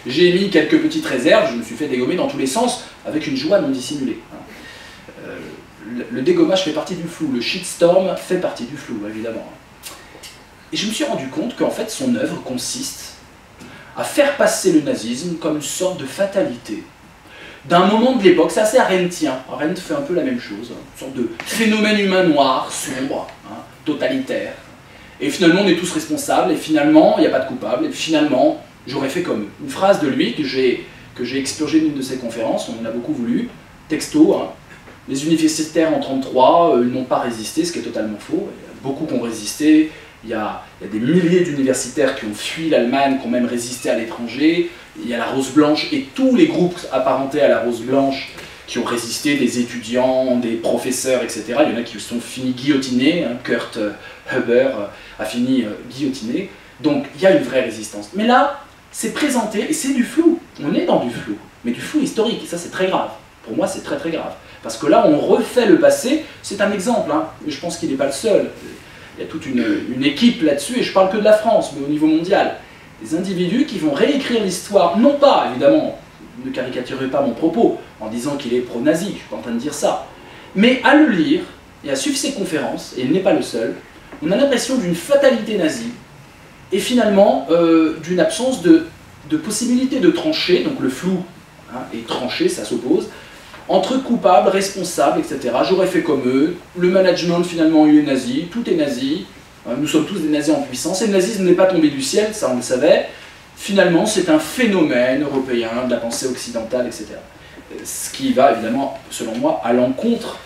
J'ai émis quelques petites réserves, je me suis fait dégommer dans tous les sens, avec une joie non dissimulée. Le dégommage fait partie du flou, le shitstorm fait partie du flou, évidemment. Et je me suis rendu compte qu'en fait son œuvre consiste à faire passer le nazisme comme une sorte de fatalité. D'un moment de l'époque, c'est assez arendtien. Arendt fait un peu la même chose, une sorte de phénomène humain noir, sombre, totalitaire. Et finalement, on est tous responsables, et finalement, il n'y a pas de coupable, et finalement, j'aurais fait comme eux. Une phrase de lui que j'ai expurgée d'une de ses conférences, on en a beaucoup voulu, texto, les universitaires en 1933, ils n'ont pas résisté, ce qui est totalement faux. Il y a beaucoup qui ont résisté. Il y a des milliers d'universitaires qui ont fui l'Allemagne, qui ont même résisté à l'étranger. Il y a la Rose Blanche et tous les groupes apparentés à la Rose Blanche qui ont résisté, des étudiants, des professeurs, etc. Il y en a qui sont finis guillotinés. Kurt Huber a fini guillotiné. Donc il y a une vraie résistance. Mais là, c'est présenté et c'est du flou. On est dans du flou, mais du flou historique. Et ça, c'est très grave. Pour moi, c'est très très grave. Parce que là, on refait le passé. C'est un exemple, mais je pense qu'il n'est pas le seul. il y a toute une équipe là-dessus, et je parle que de la France, mais au niveau mondial, des individus qui vont réécrire l'histoire, non pas, évidemment, ne caricaturez pas mon propos en disant qu'il est pro-nazi, je ne suis pas en train de dire ça, mais à le lire, et à suivre ses conférences, et il n'est pas le seul, on a l'impression d'une fatalité nazie, et finalement d'une absence de possibilité de trancher, donc le flou est tranché, ça s'oppose, entre coupables, responsables, etc. J'aurais fait comme eux, le management finalement il est nazi, tout est nazi, nous sommes tous des nazis en puissance, et le nazisme n'est pas tombé du ciel, ça on le savait, finalement c'est un phénomène européen, de la pensée occidentale, etc. Ce qui va évidemment, selon moi, à l'encontre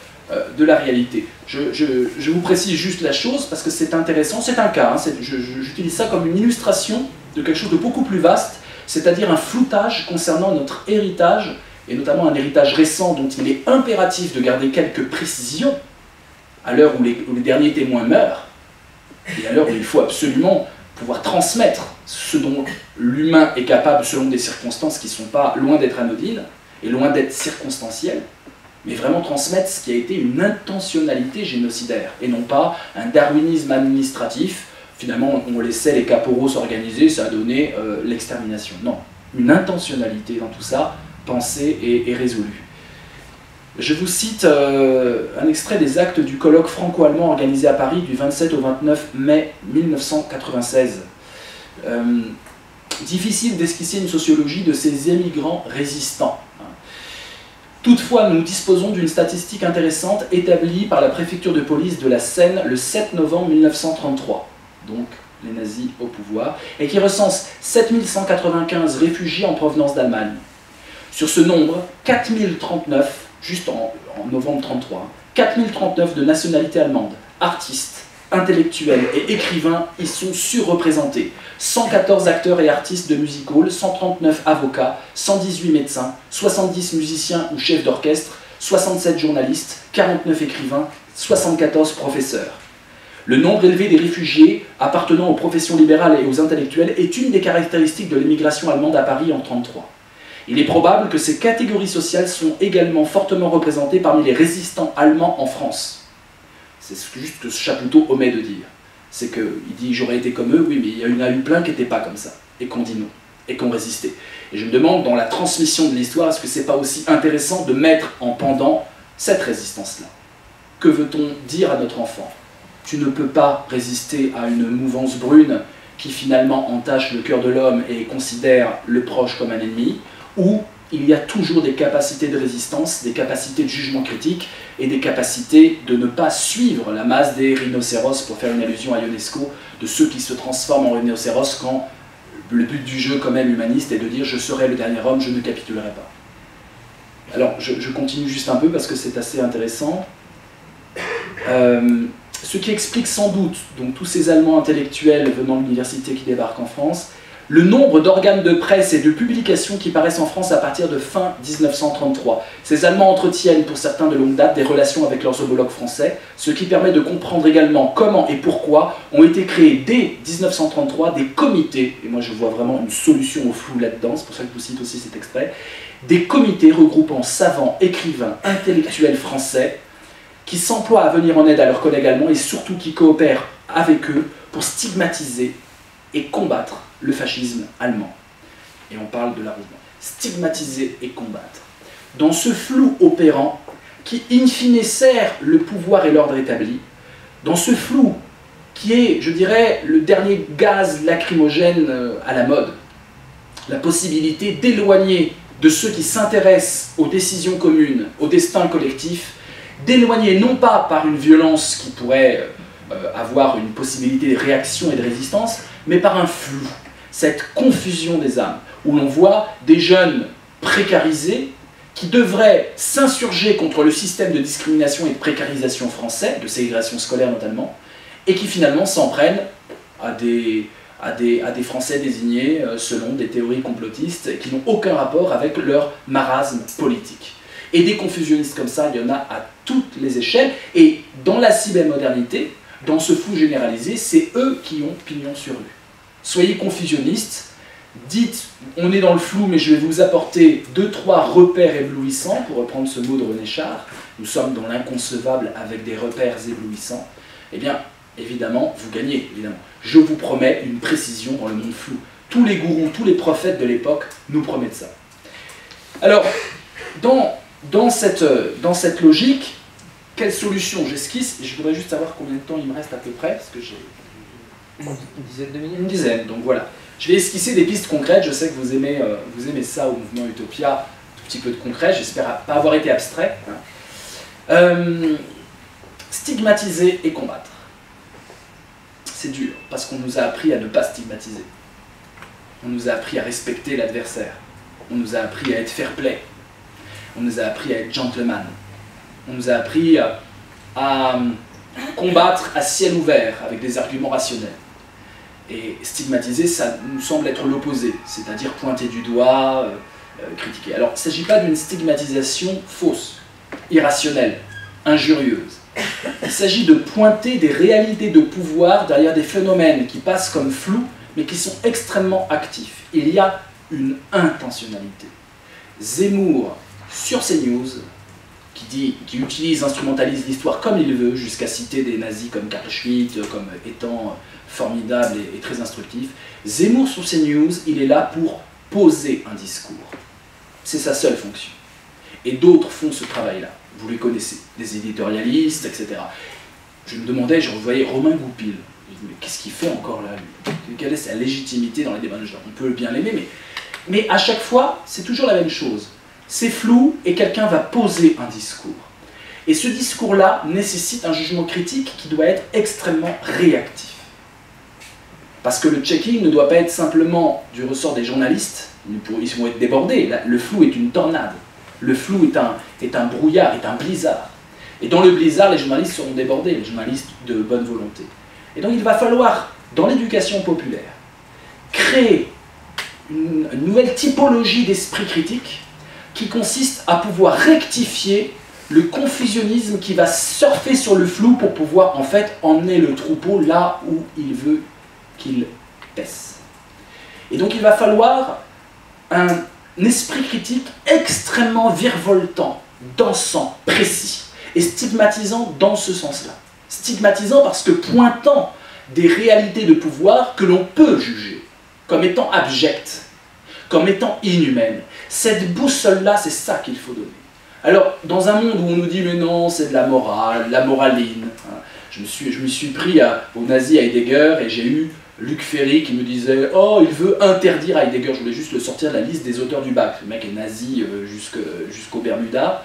de la réalité. Je vous précise juste la chose parce que c'est intéressant, c'est un cas, j'utilise ça comme une illustration de quelque chose de beaucoup plus vaste, c'est-à-dire un floutage concernant notre héritage, et notamment un héritage récent dont il est impératif de garder quelques précisions, à l'heure où les derniers témoins meurent, et à l'heure où il faut absolument pouvoir transmettre ce dont l'humain est capable selon des circonstances qui ne sont pas loin d'être anodines, et loin d'être circonstancielles, mais vraiment transmettre ce qui a été une intentionnalité génocidaire, et non pas un darwinisme administratif. Finalement, on laissait les caporaux s'organiser, ça a donné l'extermination. Non, une intentionnalité dans tout ça, pensée et résolue. Je vous cite un extrait des actes du colloque franco-allemand organisé à Paris du 27 au 29 mai 1996. Difficile d'esquisser une sociologie de ces émigrants résistants. Toutefois, nous disposons d'une statistique intéressante établie par la préfecture de police de la Seine le 7 novembre 1933, donc les nazis au pouvoir, et qui recense 7195 réfugiés en provenance d'Allemagne. Sur ce nombre, 4039, juste en novembre 1933, 4039 de nationalité allemande, artistes, intellectuels et écrivains y sont surreprésentés. 114 acteurs et artistes de music hall, 139 avocats, 118 médecins, 70 musiciens ou chefs d'orchestre, 67 journalistes, 49 écrivains, 74 professeurs. Le nombre élevé des réfugiés appartenant aux professions libérales et aux intellectuels est une des caractéristiques de l'émigration allemande à Paris en 1933. Il est probable que ces catégories sociales sont également fortement représentées parmi les résistants allemands en France. C'est juste ce que ce chapoutot omet de dire. C'est qu'il dit « j'aurais été comme eux », oui, mais il y en a eu plein qui n'étaient pas comme ça, et qui ont dit non, et qui ont résisté. Et je me demande, dans la transmission de l'histoire, est-ce que c'est pas aussi intéressant de mettre en pendant cette résistance-là? Que veut-on dire à notre enfant? Tu ne peux pas résister à une mouvance brune qui finalement entache le cœur de l'homme et considère le proche comme un ennemi, ou il y a toujours des capacités de résistance, des capacités de jugement critique et des capacités de ne pas suivre la masse des rhinocéros, pour faire une allusion à Ionesco, de ceux qui se transforment en rhinocéros quand le but du jeu, quand même humaniste, est de dire « je serai le dernier homme, je ne capitulerai pas ». Alors, je continue juste un peu parce que c'est assez intéressant. Ce qui explique sans doute, donc tous ces Allemands intellectuels venant de l'université qui débarquent en France, le nombre d'organes de presse et de publications qui paraissent en France à partir de fin 1933. Ces Allemands entretiennent, pour certains de longue date, des relations avec leurs homologues français, ce qui permet de comprendre également comment et pourquoi ont été créés dès 1933 des comités, et moi je vois vraiment une solution au flou là-dedans, c'est pour ça que je vous cite aussi cet extrait, des comités regroupant savants, écrivains, intellectuels français, qui s'emploient à venir en aide à leurs collègues allemands et surtout qui coopèrent avec eux pour stigmatiser et combattre le fascisme allemand. Et on parle de l'arrondissement. Stigmatiser et combattre. Dans ce flou opérant, qui in fine sert le pouvoir et l'ordre établi, dans ce flou qui est, je dirais, le dernier gaz lacrymogène à la mode, la possibilité d'éloigner de ceux qui s'intéressent aux décisions communes, au destin collectif, d'éloigner non pas par une violence qui pourrait avoir une possibilité de réaction et de résistance, mais par un flou, cette confusion des âmes, où l'on voit des jeunes précarisés qui devraient s'insurger contre le système de discrimination et de précarisation français, de ségrégation scolaire notamment, et qui finalement s'en prennent à des Français désignés selon des théories complotistes et qui n'ont aucun rapport avec leur marasme politique. Et des confusionnistes comme ça, il y en a à toutes les échelles, et dans la cybermodernité, dans ce flou généralisé, c'est eux qui ont pignon sur rue. Soyez confusionnistes, dites on est dans le flou mais je vais vous apporter 2-3 repères éblouissants, pour reprendre ce mot de René Char, nous sommes dans l'inconcevable avec des repères éblouissants. Eh bien, évidemment, vous gagnez, évidemment. Je vous promets une précision dans le monde flou. Tous les gourous, tous les prophètes de l'époque nous promettent ça. Alors, dans cette logique, quelle solution j'esquisse? Je voudrais juste savoir combien de temps il me reste à peu près, parce que j'ai... Une dizaine de minutes. Une dizaine, donc voilà. Je vais esquisser des pistes concrètes, je sais que vous aimez ça au mouvement Utopia, un tout petit peu de concret, j'espère pas avoir été abstrait. Stigmatiser et combattre. C'est dur, parce qu'on nous a appris à ne pas stigmatiser. On nous a appris à respecter l'adversaire. On nous a appris à être fair-play. On nous a appris à être gentleman. On nous a appris à combattre à ciel ouvert avec des arguments rationnels. Et stigmatiser, ça nous semble être l'opposé, c'est-à-dire pointer du doigt, critiquer. Alors, il ne s'agit pas d'une stigmatisation fausse, irrationnelle, injurieuse. Il s'agit de pointer des réalités de pouvoir derrière des phénomènes qui passent comme flous, mais qui sont extrêmement actifs. Il y a une intentionnalité. Zemmour, sur CNews, qui instrumentalise l'histoire comme il veut, jusqu'à citer des nazis comme Carl Schmitt, comme étant formidable et très instructif. Zemmour sur CNews, il est là pour poser un discours. C'est sa seule fonction. Et d'autres font ce travail-là. Vous les connaissez, des éditorialistes, etc. Je me demandais, je revoyais Romain Goupil. Je me disais, mais qu'est-ce qu'il fait encore là, lui? Quelle est sa légitimité dans les débats de genre? On peut bien l'aimer, mais à chaque fois, c'est toujours la même chose. C'est flou et quelqu'un va poser un discours. Et ce discours-là nécessite un jugement critique qui doit être extrêmement réactif. Parce que le checking ne doit pas être simplement du ressort des journalistes, ils vont être débordés. Le flou est une tornade. Le flou est un brouillard, est un blizzard. Et dans le blizzard, les journalistes seront débordés, les journalistes de bonne volonté. Et donc il va falloir, dans l'éducation populaire, créer une nouvelle typologie d'esprit critique qui consiste à pouvoir rectifier le confusionnisme qui va surfer sur le flou pour pouvoir en fait emmener le troupeau là où il veut qu'il pèse. Et donc il va falloir un esprit critique extrêmement virevoltant, dansant, précis et stigmatisant dans ce sens-là. Stigmatisant parce que pointant des réalités de pouvoir que l'on peut juger comme étant abjectes, comme étant inhumaines. Cette boussole-là, c'est ça qu'il faut donner. Alors, dans un monde où on nous dit « mais non, c'est de la morale, la moraline hein, », je me suis pris aux nazis à Heidegger et j'ai eu Luc Ferry qui me disait « oh, il veut interdire Heidegger », je voulais juste le sortir de la liste des auteurs du bac. Le mec est nazi jusqu'au Bermuda.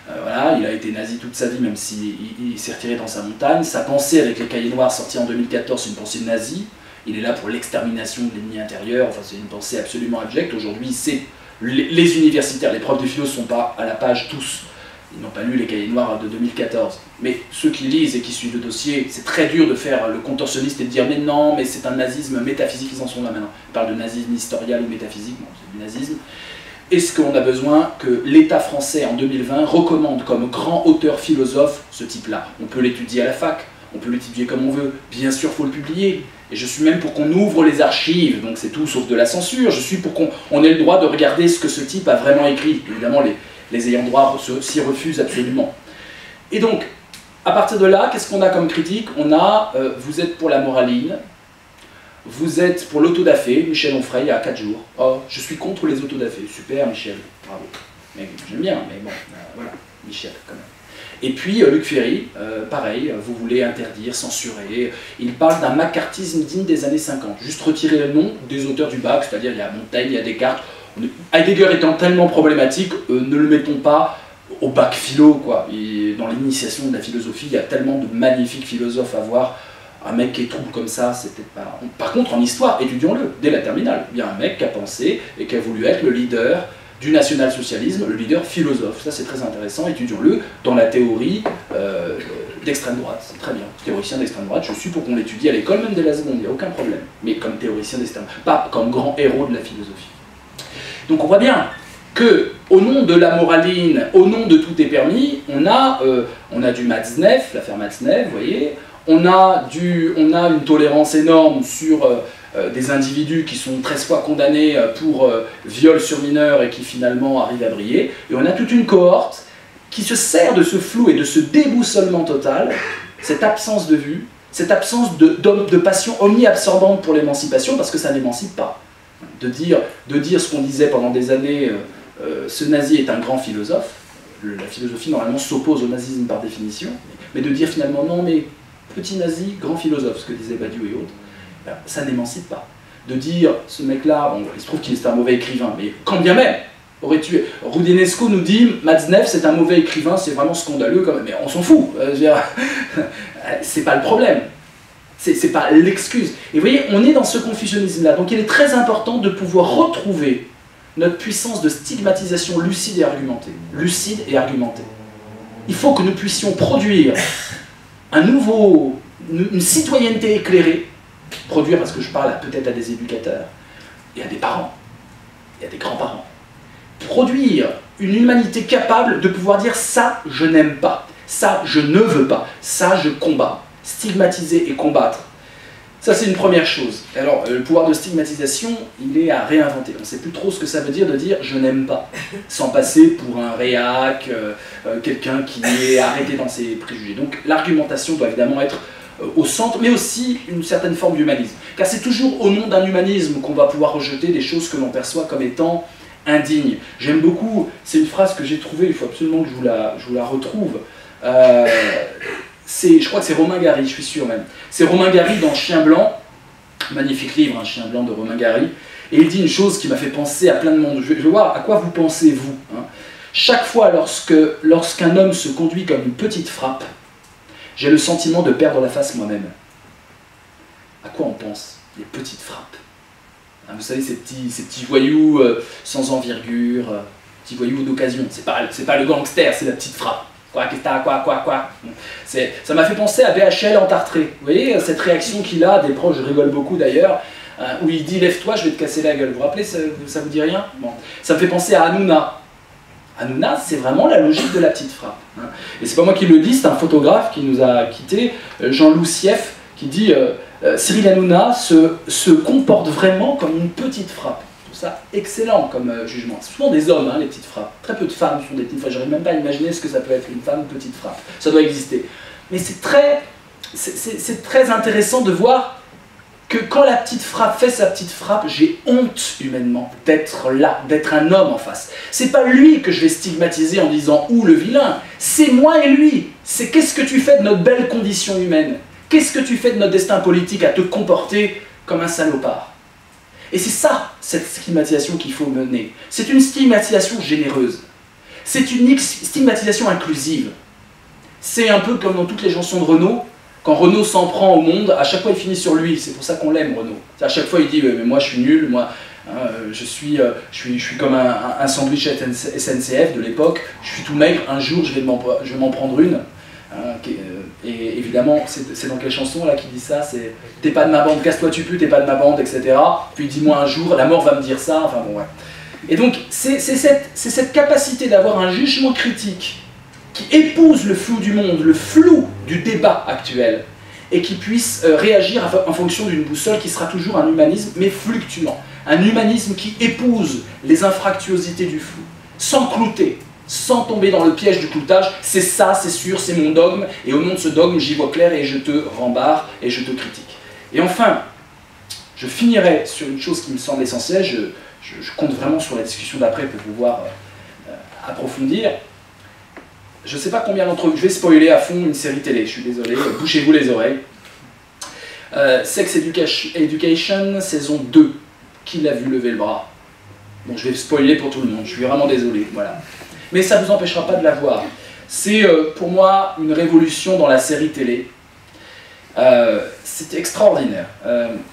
Voilà, il a été nazi toute sa vie, même s'il s'est retiré dans sa montagne. Sa pensée avec les Cahiers Noirs sortis en 2014, c'est une pensée nazie. Il est là pour l'extermination de l'ennemi intérieur, enfin c'est une pensée absolument abjecte. Aujourd'hui, c'est les universitaires, les profs de philo ne sont pas à la page tous. Ils n'ont pas lu les Cahiers Noirs de 2014. Mais ceux qui lisent et qui suivent le dossier, c'est très dur de faire le contorsionniste et de dire « mais non, mais c'est un nazisme métaphysique, ils en sont là maintenant ». Ils parlent de nazisme historial ou métaphysique, non, c'est du nazisme. Est-ce qu'on a besoin que l'État français en 2020 recommande comme grand auteur philosophe ce type-là? On peut l'étudier à la fac, on peut l'étudier comme on veut, bien sûr il faut le publier. Et je suis même pour qu'on ouvre les archives, donc c'est tout sauf de la censure. Je suis pour qu'on ait le droit de regarder ce que ce type a vraiment écrit. Évidemment, les ayants droit s'y refusent absolument. Et donc, à partir de là, qu'est-ce qu'on a comme critique? On a, vous êtes pour la moraline, vous êtes pour l'autodafé, Michel Onfray, il y a 4 jours. Oh, je suis contre les autodafés. Super, Michel, bravo. J'aime bien, mais bon, voilà, Michel, quand même. Et puis Luc Ferry, pareil, vous voulez interdire, censurer. Il parle d'un macartisme digne des années 50. Juste retirer le nom des auteurs du bac, c'est-à-dire il y a Montaigne, il y a Descartes. Heidegger étant tellement problématique, ne le mettons pas au bac philo, quoi. Et dans l'initiation de la philosophie, il y a tellement de magnifiques philosophes à voir. Un mec qui est trouble comme ça, c'est peut-être pas... Par contre, en histoire, étudions-le, dès la terminale. Il y a un mec qui a pensé et qui a voulu être le leader du national-socialisme, le leader philosophe. Ça, c'est très intéressant, étudions-le dans la théorie d'extrême droite. C'est très bien. Théoricien d'extrême droite, je suis pour qu'on l'étudie à l'école, même dès la seconde, il n'y a aucun problème. Mais comme théoricien d'extrême droite, pas comme grand héros de la philosophie. Donc on voit bien que, au nom de la moraline, au nom de tout est permis, on a du Matzneff, l'affaire Matzneff, vous voyez, on a une tolérance énorme sur des individus qui sont 13 fois condamnés pour viol sur mineurs et qui finalement arrivent à briller, et on a toute une cohorte qui se sert de ce flou et de ce déboussolement total, cette absence de vue, Cette absence de passion omni-absorbante pour l'émancipation, parce que ça n'émancipe pas. De dire ce qu'on disait pendant des années, ce nazi est un grand philosophe, la philosophie normalement s'oppose au nazisme par définition, mais de dire finalement non mais petit nazi, grand philosophe, ce que disait Badiou et autres, ben, ça n'émancipe pas. De dire ce mec-là, bon, il se trouve qu'il est un mauvais écrivain, mais quand bien même, aurait-tu... Roudinesco nous dit Matzneff c'est un mauvais écrivain, c'est vraiment scandaleux quand même, mais on s'en fout, c'est pas le problème. C'est pas l'excuse. Et vous voyez, on est dans ce confusionnisme-là. Donc il est très important de pouvoir retrouver notre puissance de stigmatisation lucide et argumentée. Lucide et argumentée. Il faut que nous puissions produire une citoyenneté éclairée. Produire parce que je parle peut-être à des éducateurs, et à des parents, et à des grands-parents. Produire une humanité capable de pouvoir dire ça, je n'aime pas. Ça, je ne veux pas. Ça, je combats. Stigmatiser et combattre. Ça, c'est une première chose. Alors, le pouvoir de stigmatisation, il est à réinventer. On ne sait plus trop ce que ça veut dire de dire « je n'aime pas », sans passer pour un réac, quelqu'un qui est arrêté dans ses préjugés. Donc, l'argumentation doit évidemment être au centre, mais aussi une certaine forme d'humanisme. Car c'est toujours au nom d'un humanisme qu'on va pouvoir rejeter des choses que l'on perçoit comme étant indignes. J'aime beaucoup, c'est une phrase que j'ai trouvée, il faut absolument que je vous la retrouve. Je crois que c'est Romain Gary, je suis sûr même. C'est Romain Gary dans Chien Blanc, magnifique livre, hein, Chien Blanc de Romain Gary, et il dit une chose qui m'a fait penser à plein de monde. Je vais voir à quoi vous pensez, vous. Hein. Chaque fois lorsqu'un homme se conduit comme une petite frappe, j'ai le sentiment de perdre la face moi-même. À quoi on pense? Les petites frappes. Hein, vous savez, ces petits voyous sans envergure, petits voyous d'occasion. C'est pas le gangster, c'est la petite frappe. Quoi. Ça m'a fait penser à BHL en Tartré. Vous voyez, cette réaction qu'il a, des proches, je rigole beaucoup d'ailleurs, où il dit « lève-toi, je vais te casser la gueule ». Vous vous rappelez, ça vous dit rien? Bon. Ça me fait penser à Hanouna. Hanouna, c'est vraiment la logique de la petite frappe. Hein. Et c'est pas moi qui le dis, c'est un photographe qui nous a quittés, Jean-Loup Sieff, qui dit Cyril Hanouna se comporte vraiment comme une petite frappe. Ça excellent comme jugement. C'est souvent des hommes, hein, les petites frappes. Très peu de femmes font des petites frappes. J'arrive même pas à imaginer ce que ça peut être une femme petite frappe. Ça doit exister. Mais c'est très intéressant de voir que quand la petite frappe fait sa petite frappe, j'ai honte humainement d'être là, d'être un homme en face. C'est pas lui que je vais stigmatiser en disant « ou le vilain », c'est moi et lui. C'est qu'est-ce que tu fais de notre belle condition humaine? Qu'est-ce que tu fais de notre destin politique à te comporter comme un salopard? Et c'est ça, cette stigmatisation qu'il faut mener. C'est une stigmatisation généreuse. C'est une stigmatisation inclusive. C'est un peu comme dans toutes les chansons de Renaud. Quand Renaud s'en prend au monde, à chaque fois il finit sur lui. C'est pour ça qu'on l'aime, Renaud. À chaque fois il dit mais moi je suis nul, moi je suis comme un sandwich SNCF de l'époque. Je suis tout maigre, un jour je vais m'en prendre une. Et évidemment, c'est dans quelle chanson là qui dit ça? C'est « t'es pas de ma bande, casse-toi tu pues, t'es pas de ma bande, etc. » Puis dis-moi un jour, la mort va me dire ça, enfin bon ouais. Et donc, c'est cette capacité d'avoir un jugement critique qui épouse le flou du monde, le flou du débat actuel, et qui puisse réagir en fonction d'une boussole qui sera toujours un humanisme, mais fluctuant. Un humanisme qui épouse les infractuosités du flou, sans clouter, sans tomber dans le piège du cloutage, c'est ça, c'est sûr, c'est mon dogme, et au nom de ce dogme, j'y vois clair et je te rembarre et je te critique. Et enfin, je finirai sur une chose qui me semble essentielle, je compte vraiment sur la discussion d'après pour pouvoir approfondir. Je ne sais pas combien d'entre vous, je vais spoiler à fond une série télé, je suis désolé, bouchez-vous les oreilles. Sex Education, saison 2, qui l'a vu lever le bras? Bon, je vais spoiler pour tout le monde, je suis vraiment désolé, voilà. Mais ça ne vous empêchera pas de la voir. C'est pour moi une révolution dans la série télé. C'est extraordinaire.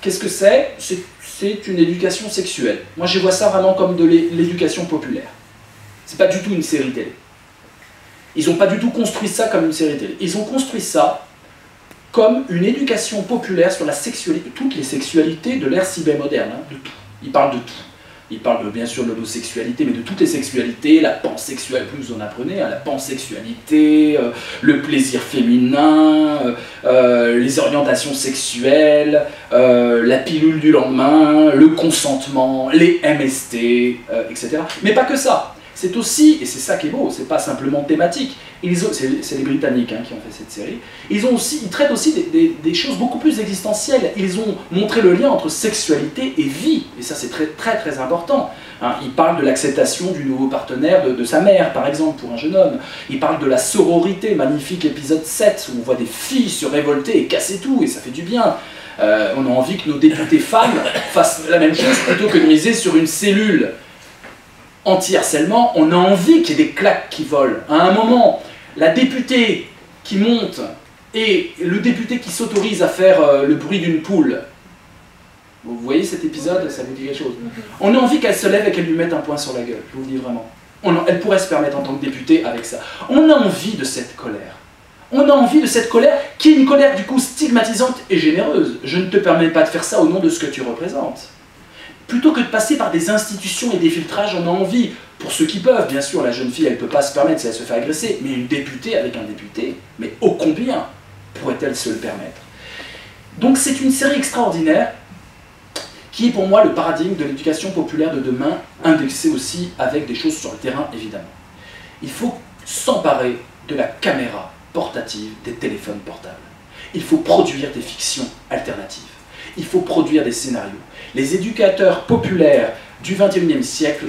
Qu'est-ce que c'est? C'est une éducation sexuelle. Moi je vois ça vraiment comme de l'éducation populaire. C'est pas du tout une série télé. Ils n'ont pas du tout construit ça comme une série télé. Ils ont construit ça comme une éducation populaire sur la sexualité, toutes les sexualités de l'ère cybermoderne, hein, de tout. Ils parlent de tout. Ils parlent bien sûr de l'homosexualité, mais de toutes les sexualités, la pansexualité, plus vous en apprenez, hein, la pansexualité, le plaisir féminin, les orientations sexuelles, la pilule du lendemain, le consentement, les MST, etc. Mais pas que ça. c'est aussi, et c'est ça qui est beau, c'est pas simplement thématique, c'est les Britanniques qui ont fait cette série, ils traitent aussi des choses beaucoup plus existentielles. Ils ont montré le lien entre sexualité et vie, et ça c'est très très très important. Ils parlent de l'acceptation du nouveau partenaire de sa mère, par exemple, pour un jeune homme. Ils parlent de la sororité, magnifique épisode 7, où on voit des filles se révolter et casser tout, et ça fait du bien. On a envie que nos députés femmes fassent la même chose plutôt que de miser sur une cellule anti-harcèlement. On a envie qu'il y ait des claques qui volent. À un moment, la députée qui monte et le député qui s'autorise à faire le bruit d'une poule. Vous voyez cet épisode, ça vous dit quelque chose. On a envie qu'elle se lève et qu'elle lui mette un poing sur la gueule, je vous le dis vraiment. Elle pourrait se permettre en tant que députée avec ça. On a envie de cette colère. On a envie de cette colère, qui est une colère du coup stigmatisante et généreuse. Je ne te permets pas de faire ça au nom de ce que tu représentes. Plutôt que de passer par des institutions et des filtrages, on a envie, pour ceux qui peuvent, bien sûr, la jeune fille, elle ne peut pas se permettre si elle se fait agresser, mais une députée avec un député, mais ô combien pourrait-elle se le permettre? Donc c'est une série extraordinaire, qui est pour moi le paradigme de l'éducation populaire de demain, indexé aussi avec des choses sur le terrain, évidemment. Il faut s'emparer de la caméra portative des téléphones portables. Il faut produire des fictions alternatives. Il faut produire des scénarios. Les éducateurs populaires du XXIe siècle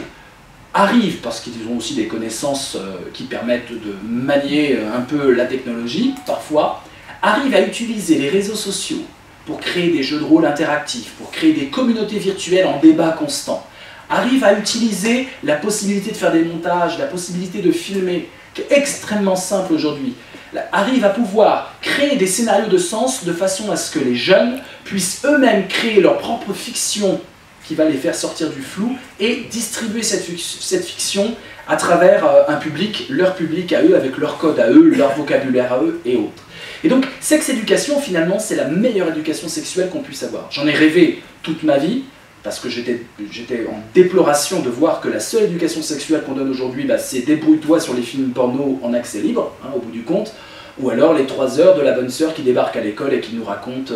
arrivent, parce qu'ils ont aussi des connaissances qui permettent de manier un peu la technologie, parfois, arrivent à utiliser les réseaux sociaux pour créer des jeux de rôle interactifs, pour créer des communautés virtuelles en débat constant, arrivent à utiliser la possibilité de faire des montages, la possibilité de filmer, qui est extrêmement simple aujourd'hui, arrivent à pouvoir créer des scénarios de sens de façon à ce que les jeunes puissent eux-mêmes créer leur propre fiction qui va les faire sortir du flou et distribuer cette fiction à travers un public, leur public à eux, avec leur code à eux, leur vocabulaire à eux et autres. Et donc, sex-éducation, finalement, c'est la meilleure éducation sexuelle qu'on puisse avoir. J'en ai rêvé toute ma vie, parce que j'étais en déploration de voir que la seule éducation sexuelle qu'on donne aujourd'hui, c'est débrouille-toi sur les films porno en accès libre, au bout du compte, ou alors les 3 heures de la bonne sœur qui débarque à l'école et qui nous raconte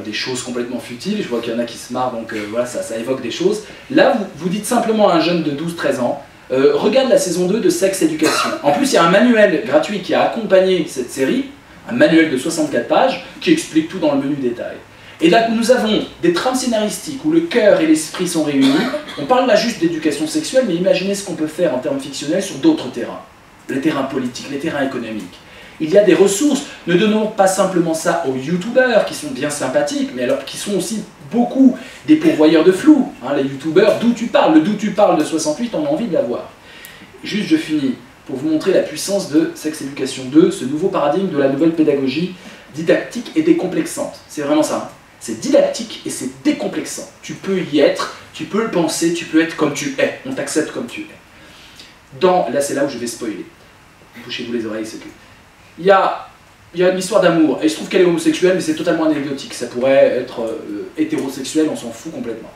des choses complètement futiles. Je vois qu'il y en a qui se marrent, donc voilà, ça évoque des choses. Là, vous dites simplement à un jeune de 12-13 ans, regarde la saison 2 de Sex Education. En plus, il y a un manuel gratuit qui a accompagné cette série, un manuel de 64 pages, qui explique tout dans le menu détail. Et là, nous avons des trames scénaristiques où le cœur et l'esprit sont réunis. On parle là juste d'éducation sexuelle, mais imaginez ce qu'on peut faire en termes fictionnels sur d'autres terrains. Les terrains politiques, les terrains économiques. Il y a des ressources. Ne donnons pas simplement ça aux youtubeurs, qui sont bien sympathiques, mais alors qui sont aussi beaucoup des pourvoyeurs de flou. Les youtubeurs, d'où tu parles, le d'où tu parles de 68, on a envie de l'avoir. Juste, je finis pour vous montrer la puissance de Sex Education 2, ce nouveau paradigme de la nouvelle pédagogie didactique et décomplexante. C'est vraiment ça. C'est didactique et c'est décomplexant. Tu peux y être, tu peux le penser, tu peux être comme tu es. On t'accepte comme tu es. Là, c'est là où je vais spoiler. Bouchez-vous les oreilles, c'est que... Il y a une histoire d'amour, et je trouve qu'elle est homosexuelle, mais c'est totalement anecdotique. Ça pourrait être hétérosexuel, on s'en fout complètement.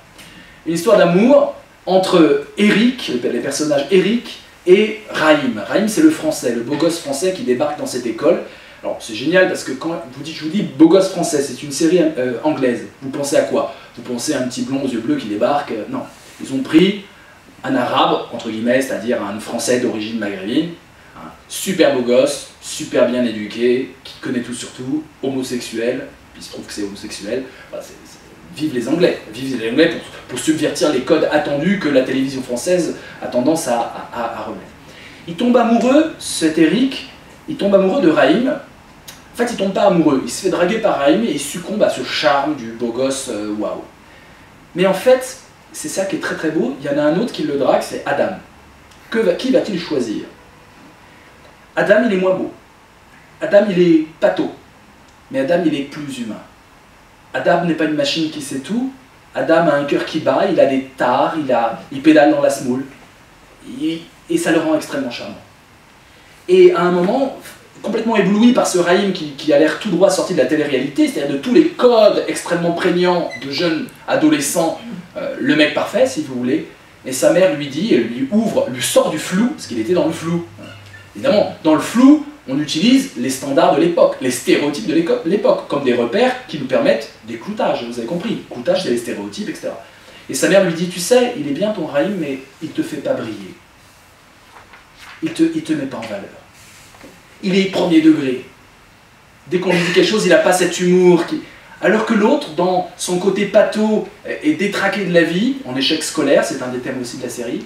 Une histoire d'amour entre Eric, les personnages Eric, et Raïm. Raïm, c'est le français, le beau gosse français qui débarque dans cette école. Alors c'est génial parce que quand je vous dis beau gosse français, c'est une série anglaise. Vous pensez à quoi? Vous pensez à un petit blond aux yeux bleus qui débarque? Non. Ils ont pris un arabe, entre guillemets, c'est-à-dire un français d'origine maghrébine, super beau gosse, super bien éduqué, qui connaît tout sur tout, homosexuel, puis il se trouve que c'est homosexuel. Vive les Anglais pour subvertir les codes attendus que la télévision française a tendance à remettre. Il tombe amoureux, cet Eric, il tombe amoureux de Raïm. En fait, il tombe pas amoureux, il se fait draguer par Raïm et il succombe à ce charme du beau gosse, waouh. Mais en fait, c'est ça qui est très très beau, il y en a un autre qui le drague, c'est Adam. Qui va-t-il choisir? Adam, il est moins beau. Adam, il est pâteau. Mais Adam, il est plus humain. Adam n'est pas une machine qui sait tout. Adam a un cœur qui bat, il a des tares, il pédale dans la semoule. Et ça le rend extrêmement charmant. Et à un moment, complètement ébloui par ce Raïm qui a l'air tout droit sorti de la télé-réalité, c'est-à-dire de tous les codes extrêmement prégnants de jeunes adolescents, le mec parfait, si vous voulez, et sa mère lui dit, elle lui sort du flou, parce qu'il était dans le flou. Évidemment, dans le flou, on utilise les standards de l'époque, les stéréotypes de l'époque, comme des repères qui nous permettent des cloutages, vous avez compris. Cloutage, c'est les stéréotypes, etc. Et sa mère lui dit, tu sais, il est bien ton Raïm, mais il ne te fait pas briller. il te met pas en valeur. Il est premier degré. Dès qu'on lui dit quelque chose, il n'a pas cet humour. Alors que l'autre, dans son côté pâteau et détraqué de la vie, en échec scolaire, c'est un des thèmes aussi de la série,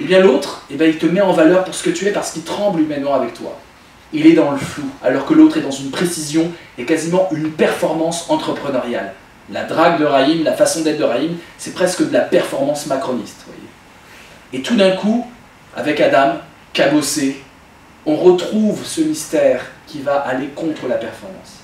eh bien l'autre, il te met en valeur pour ce que tu es parce qu'il tremble humainement avec toi. Il est dans le flou, alors que l'autre est dans une précision et quasiment une performance entrepreneuriale. La drague de Raïm, la façon d'être de Raïm, c'est presque de la performance macroniste. Voyez. Et tout d'un coup, avec Adam, cabossé, on retrouve ce mystère qui va aller contre la performance.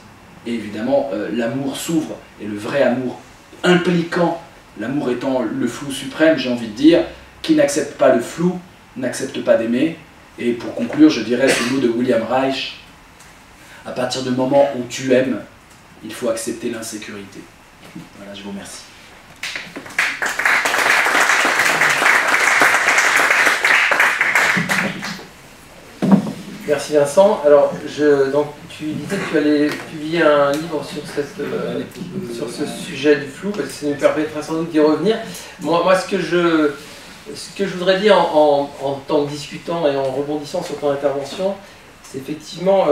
Et évidemment, l'amour s'ouvre, et le vrai amour impliquant, l'amour étant le flou suprême, j'ai envie de dire, qui n'accepte pas le flou, n'accepte pas d'aimer. Et pour conclure, je dirais ce mot de William Reich, à partir du moment où tu aimes, il faut accepter l'insécurité. Voilà, je vous remercie. Merci Vincent. Alors, donc, tu disais que tu allais publier un livre sur ce sujet du flou, parce que ça nous permettra sans doute d'y revenir. Moi, ce que je voudrais dire en t'en discutant et en rebondissant sur ton intervention, c'est effectivement,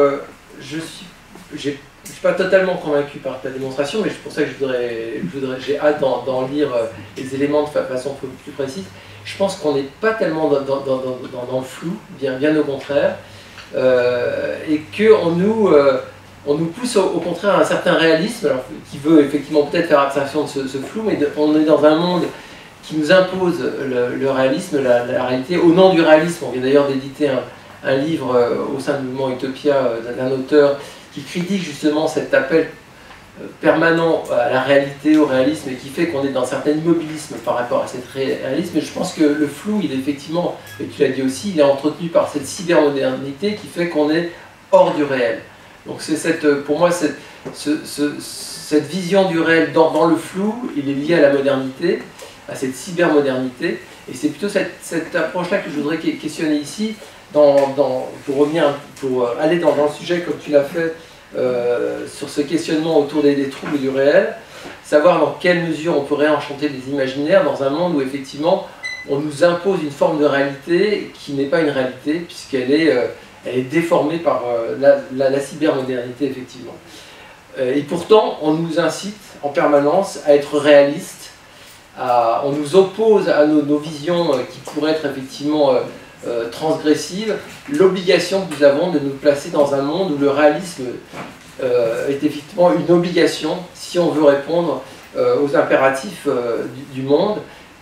je suis pas totalement convaincu par ta démonstration, mais c'est pour ça que j'ai hâte d'en lire les éléments de façon plus précise. Je pense qu'on n'est pas tellement dans le flou, bien au contraire. Et qu'on nous pousse au contraire à un certain réalisme, alors, qui veut effectivement peut-être faire abstraction de ce flou, mais on est dans un monde qui nous impose le réalisme, la réalité, au nom du réalisme. On vient d'ailleurs d'éditer un livre au sein du mouvement Utopia d'un auteur qui critique justement cet appel permanent à la réalité, au réalisme, et qui fait qu'on est dans un certain immobilisme par rapport à cet réalisme. Et je pense que le flou, il est effectivement, et tu l'as dit aussi, il est entretenu par cette cybermodernité qui fait qu'on est hors du réel. Donc c'est pour moi, cette vision du réel dans le flou, il est lié à la modernité, à cette cybermodernité, et c'est plutôt cette approche-là que je voudrais questionner ici, pour aller dans le sujet comme tu l'as fait, sur ce questionnement autour des troubles du réel, savoir dans quelle mesure on peut réenchanter les imaginaires dans un monde où effectivement on nous impose une forme de réalité qui n'est pas une réalité puisqu'elle est déformée par la cybermodernité effectivement. Et pourtant on nous incite en permanence à être réalistes, on nous oppose à nos visions qui pourraient être effectivement transgressive, l'obligation que nous avons de nous placer dans un monde où le réalisme est effectivement une obligation si on veut répondre aux impératifs du monde,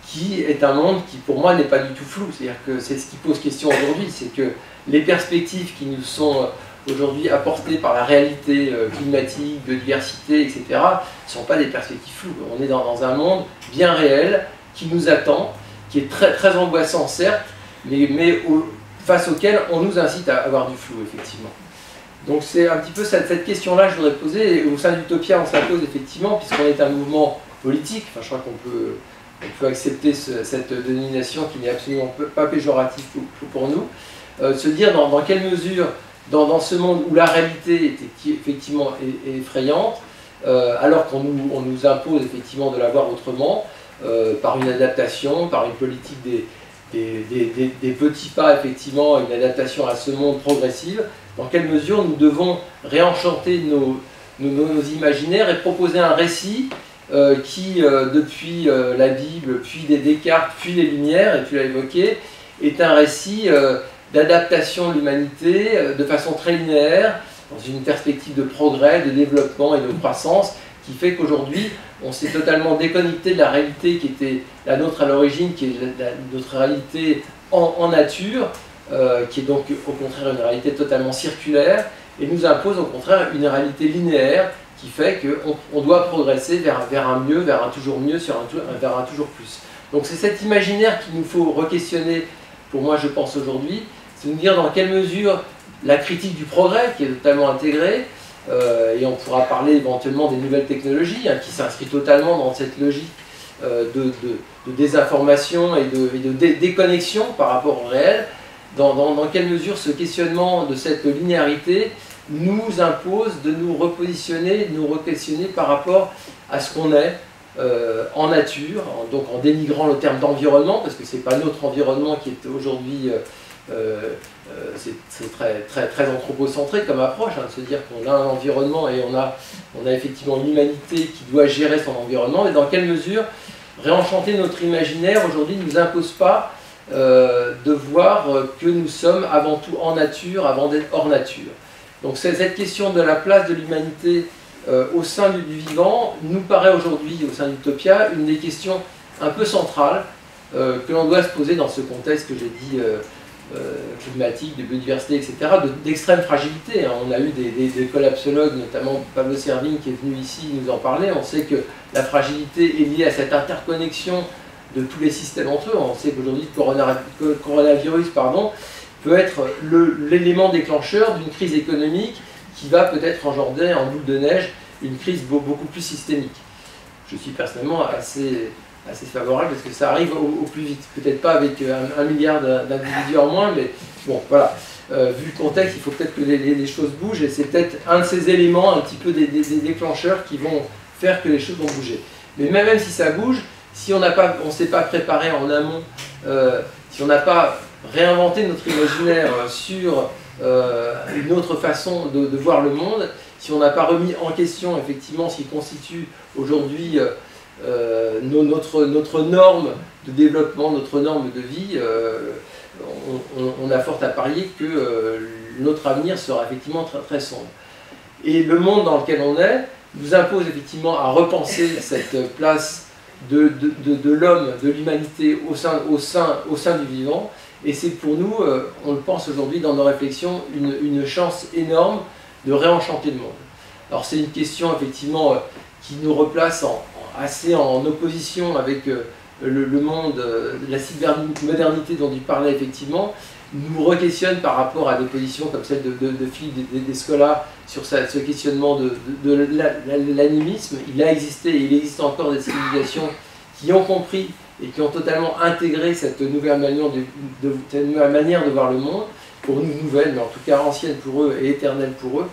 qui est un monde qui pour moi n'est pas du tout flou. C'est-à-dire que c'est ce qui pose question aujourd'hui, c'est que les perspectives qui nous sont aujourd'hui apportées par la réalité climatique, biodiversité, etc., ne sont pas des perspectives floues. On est dans un monde bien réel qui nous attend, qui est très, très angoissant certes, mais face auquel on nous incite à avoir du flou, effectivement. Donc c'est un petit peu cette question-là que je voudrais poser, et au sein d'Utopia on se la pose effectivement, puisqu'on est un mouvement politique, enfin je crois qu'on peut accepter cette dénomination qui n'est absolument pas péjorative pour nous, se dire dans quelle mesure, dans ce monde où la réalité est effectivement effrayante, alors qu'on nous impose effectivement de la voir autrement, par une adaptation, par une politique des petits pas, effectivement, une adaptation à ce monde progressive, dans quelle mesure nous devons réenchanter nos imaginaires et proposer un récit qui, depuis la Bible, puis des Descartes, puis les Lumières, et tu l'as évoqué, est un récit d'adaptation de l'humanité de façon très linéaire, dans une perspective de progrès, de développement et de croissance, qui fait qu'aujourd'hui, on s'est totalement déconnecté de la réalité qui était la nôtre à l'origine, qui est notre réalité en nature, qui est donc au contraire une réalité totalement circulaire, et nous impose au contraire une réalité linéaire qui fait qu'on doit progresser vers un mieux, vers un toujours mieux, vers un toujours plus. Donc c'est cet imaginaire qu'il nous faut re-questionner, pour moi je pense aujourd'hui, c'est nous dire dans quelle mesure la critique du progrès, qui est totalement intégrée, et on pourra parler éventuellement des nouvelles technologies, qui s'inscrit totalement dans cette logique de désinformation et de déconnexion par rapport au réel, dans quelle mesure ce questionnement de cette linéarité nous impose de nous repositionner, de nous re-questionner par rapport à ce qu'on est en nature, donc en dénigrant le terme d'environnement, parce que ce n'est pas notre environnement qui est aujourd'hui c'est très anthropocentré comme approche, hein, de se dire qu'on a un environnement et on a effectivement une humanité qui doit gérer son environnement, mais dans quelle mesure réenchanter notre imaginaire aujourd'hui ne nous impose pas de voir que nous sommes avant tout en nature avant d'être hors nature. Donc cette question de la place de l'humanité au sein du vivant nous paraît aujourd'hui, au sein d'Utopia, une des questions un peu centrales que l'on doit se poser dans ce contexte que j'ai dit climatique, de biodiversité, etc., d'extrême fragilité. Hein. On a eu des collapsologues, notamment Pablo Servigne qui est venu ici nous en parler. On sait que la fragilité est liée à cette interconnexion de tous les systèmes entre eux. On sait qu'aujourd'hui le coronavirus peut être l'élément déclencheur d'une crise économique qui va peut-être engendrer en boule de neige une crise beaucoup plus systémique. Je suis personnellement assez favorable parce que ça arrive au plus vite. Peut-être pas avec 1 milliard d'individus en moins, mais bon, voilà. Vu le contexte, il faut peut-être que les choses bougent et c'est peut-être un de ces éléments, un petit peu des déclencheurs qui vont faire que les choses vont bouger. Mais même si ça bouge, si on ne s'est pas préparé en amont, si on n'a pas réinventé notre imaginaire sur une autre façon de voir le monde, si on n'a pas remis en question effectivement ce qui constitue aujourd'hui notre norme de développement, notre norme de vie, on a fort à parier que notre avenir sera effectivement très sombre. Et le monde dans lequel on est nous impose effectivement à repenser cette place de l'homme, de l'humanité au sein du vivant. Et c'est pour nous, on le pense aujourd'hui dans nos réflexions, une chance énorme de réenchanter le monde. Alors c'est une question effectivement qui nous replace assez en opposition avec le monde, la cybermodernité dont tu parlais effectivement, nous re-questionne par rapport à des positions comme celle de Philippe Descola sur ce questionnement de l'animisme. Il a existé et il existe encore des civilisations qui ont compris et qui ont totalement intégré cette nouvelle manière de voir le monde, pour nous nouvelle, mais en tout cas ancienne pour eux et éternelle pour eux.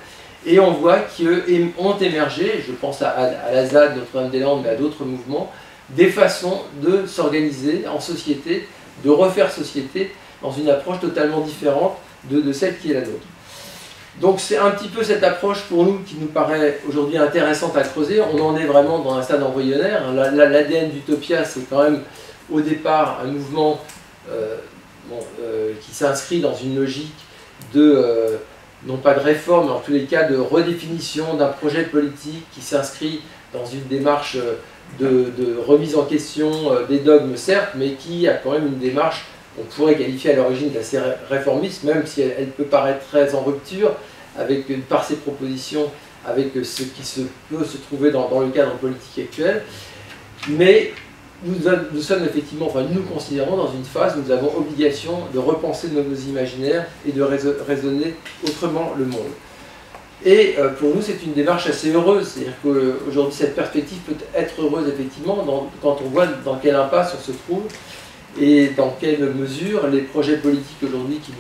Et on voit qu'ont émergé, je pense à la ZAD, Notre-Dame-des-Landes, mais à d'autres mouvements, des façons de s'organiser en société, de refaire société dans une approche totalement différente de celle qui est la nôtre. Donc c'est un petit peu cette approche pour nous qui nous paraît aujourd'hui intéressante à creuser. On en est vraiment dans un stade embryonnaire. L'ADN d'Utopia, c'est quand même au départ un mouvement qui s'inscrit dans une logique de, non pas de réforme, mais en tous les cas de redéfinition d'un projet politique qui s'inscrit dans une démarche de remise en question des dogmes, certes, mais qui a quand même une démarche on pourrait qualifier à l'origine d'assez réformiste, même si elle peut paraître très en rupture par ses propositions avec ce qui peut se trouver dans le cadre politique actuel. Mais nous sommes effectivement, enfin nous considérons dans une phase où nous avons obligation de repenser nos imaginaires et de raisonner autrement le monde. Et pour nous, c'est une démarche assez heureuse, c'est-à-dire qu'aujourd'hui, cette perspective peut être heureuse effectivement quand on voit dans quelle impasse on se trouve et dans quelle mesure les projets politiques aujourd'hui qui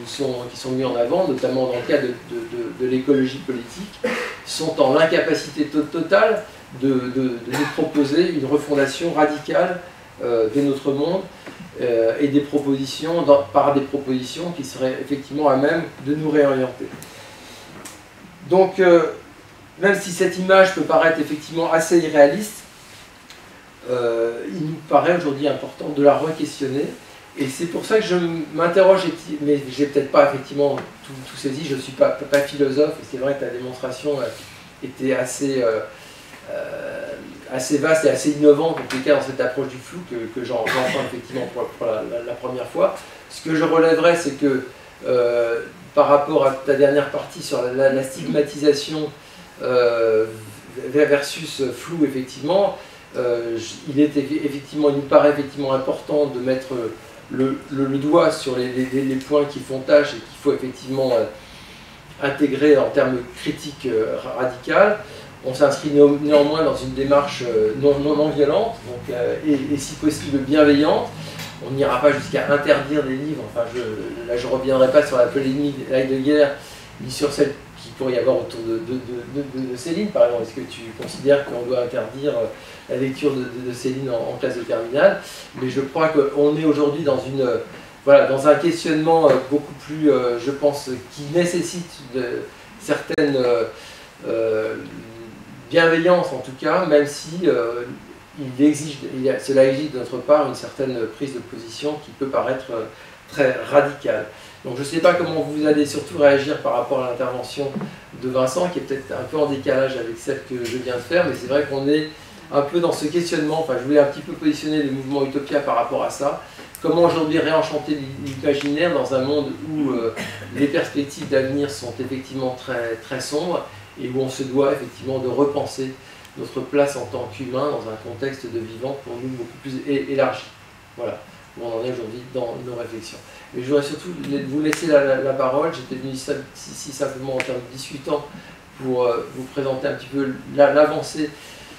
sont mis en avant, notamment dans le cas de l'écologie politique, sont en l'incapacité totale de nous proposer une refondation radicale de notre monde et des propositions, par des propositions qui seraient effectivement à même de nous réorienter. Donc, même si cette image peut paraître effectivement assez irréaliste, il nous paraît aujourd'hui important de la re-questionner. Et c'est pour ça que je m'interroge, mais j'ai peut-être pas effectivement tout saisi, je ne suis pas philosophe, et c'est vrai que ta démonstration était assez vaste et assez innovante, en tout cas dans cette approche du flou que j'entends effectivement pour la première fois. Ce que je relèverais, c'est que par rapport à ta dernière partie sur la stigmatisation versus flou, effectivement, il nous paraît effectivement important de mettre le doigt sur les points qui font tâche et qu'il faut effectivement intégrer en termes critiques radicales. On s'inscrit néanmoins dans une démarche non violente donc, et si possible bienveillante. On n'ira pas jusqu'à interdire des livres, enfin là je ne reviendrai pas sur la polémique Heidegger, ni sur celle qu'il pourrait y avoir autour de Céline par exemple. Est-ce que tu considères qu'on doit interdire la lecture de Céline en classe de terminale? Mais je crois qu'on est aujourd'hui dans voilà, dans un questionnement beaucoup plus, je pense, qui nécessite certaines bienveillance en tout cas, même si cela exige de notre part une certaine prise de position qui peut paraître très radicale. Donc je ne sais pas comment vous allez surtout réagir par rapport à l'intervention de Vincent, qui est peut-être un peu en décalage avec celle que je viens de faire, mais c'est vrai qu'on est un peu dans ce questionnement. Enfin, je voulais un petit peu positionner le mouvement Utopia par rapport à ça. Comment aujourd'hui réenchanter l'imaginaire dans un monde où les perspectives d'avenir sont effectivement très, très sombres, et où on se doit effectivement de repenser notre place en tant qu'humain dans un contexte de vivant pour nous beaucoup plus élargi. Voilà où on en est aujourd'hui dans nos réflexions. Mais je voudrais surtout vous laisser la parole. J'étais venu ici simplement en termes de discutants pour vous présenter un petit peu l'avancée,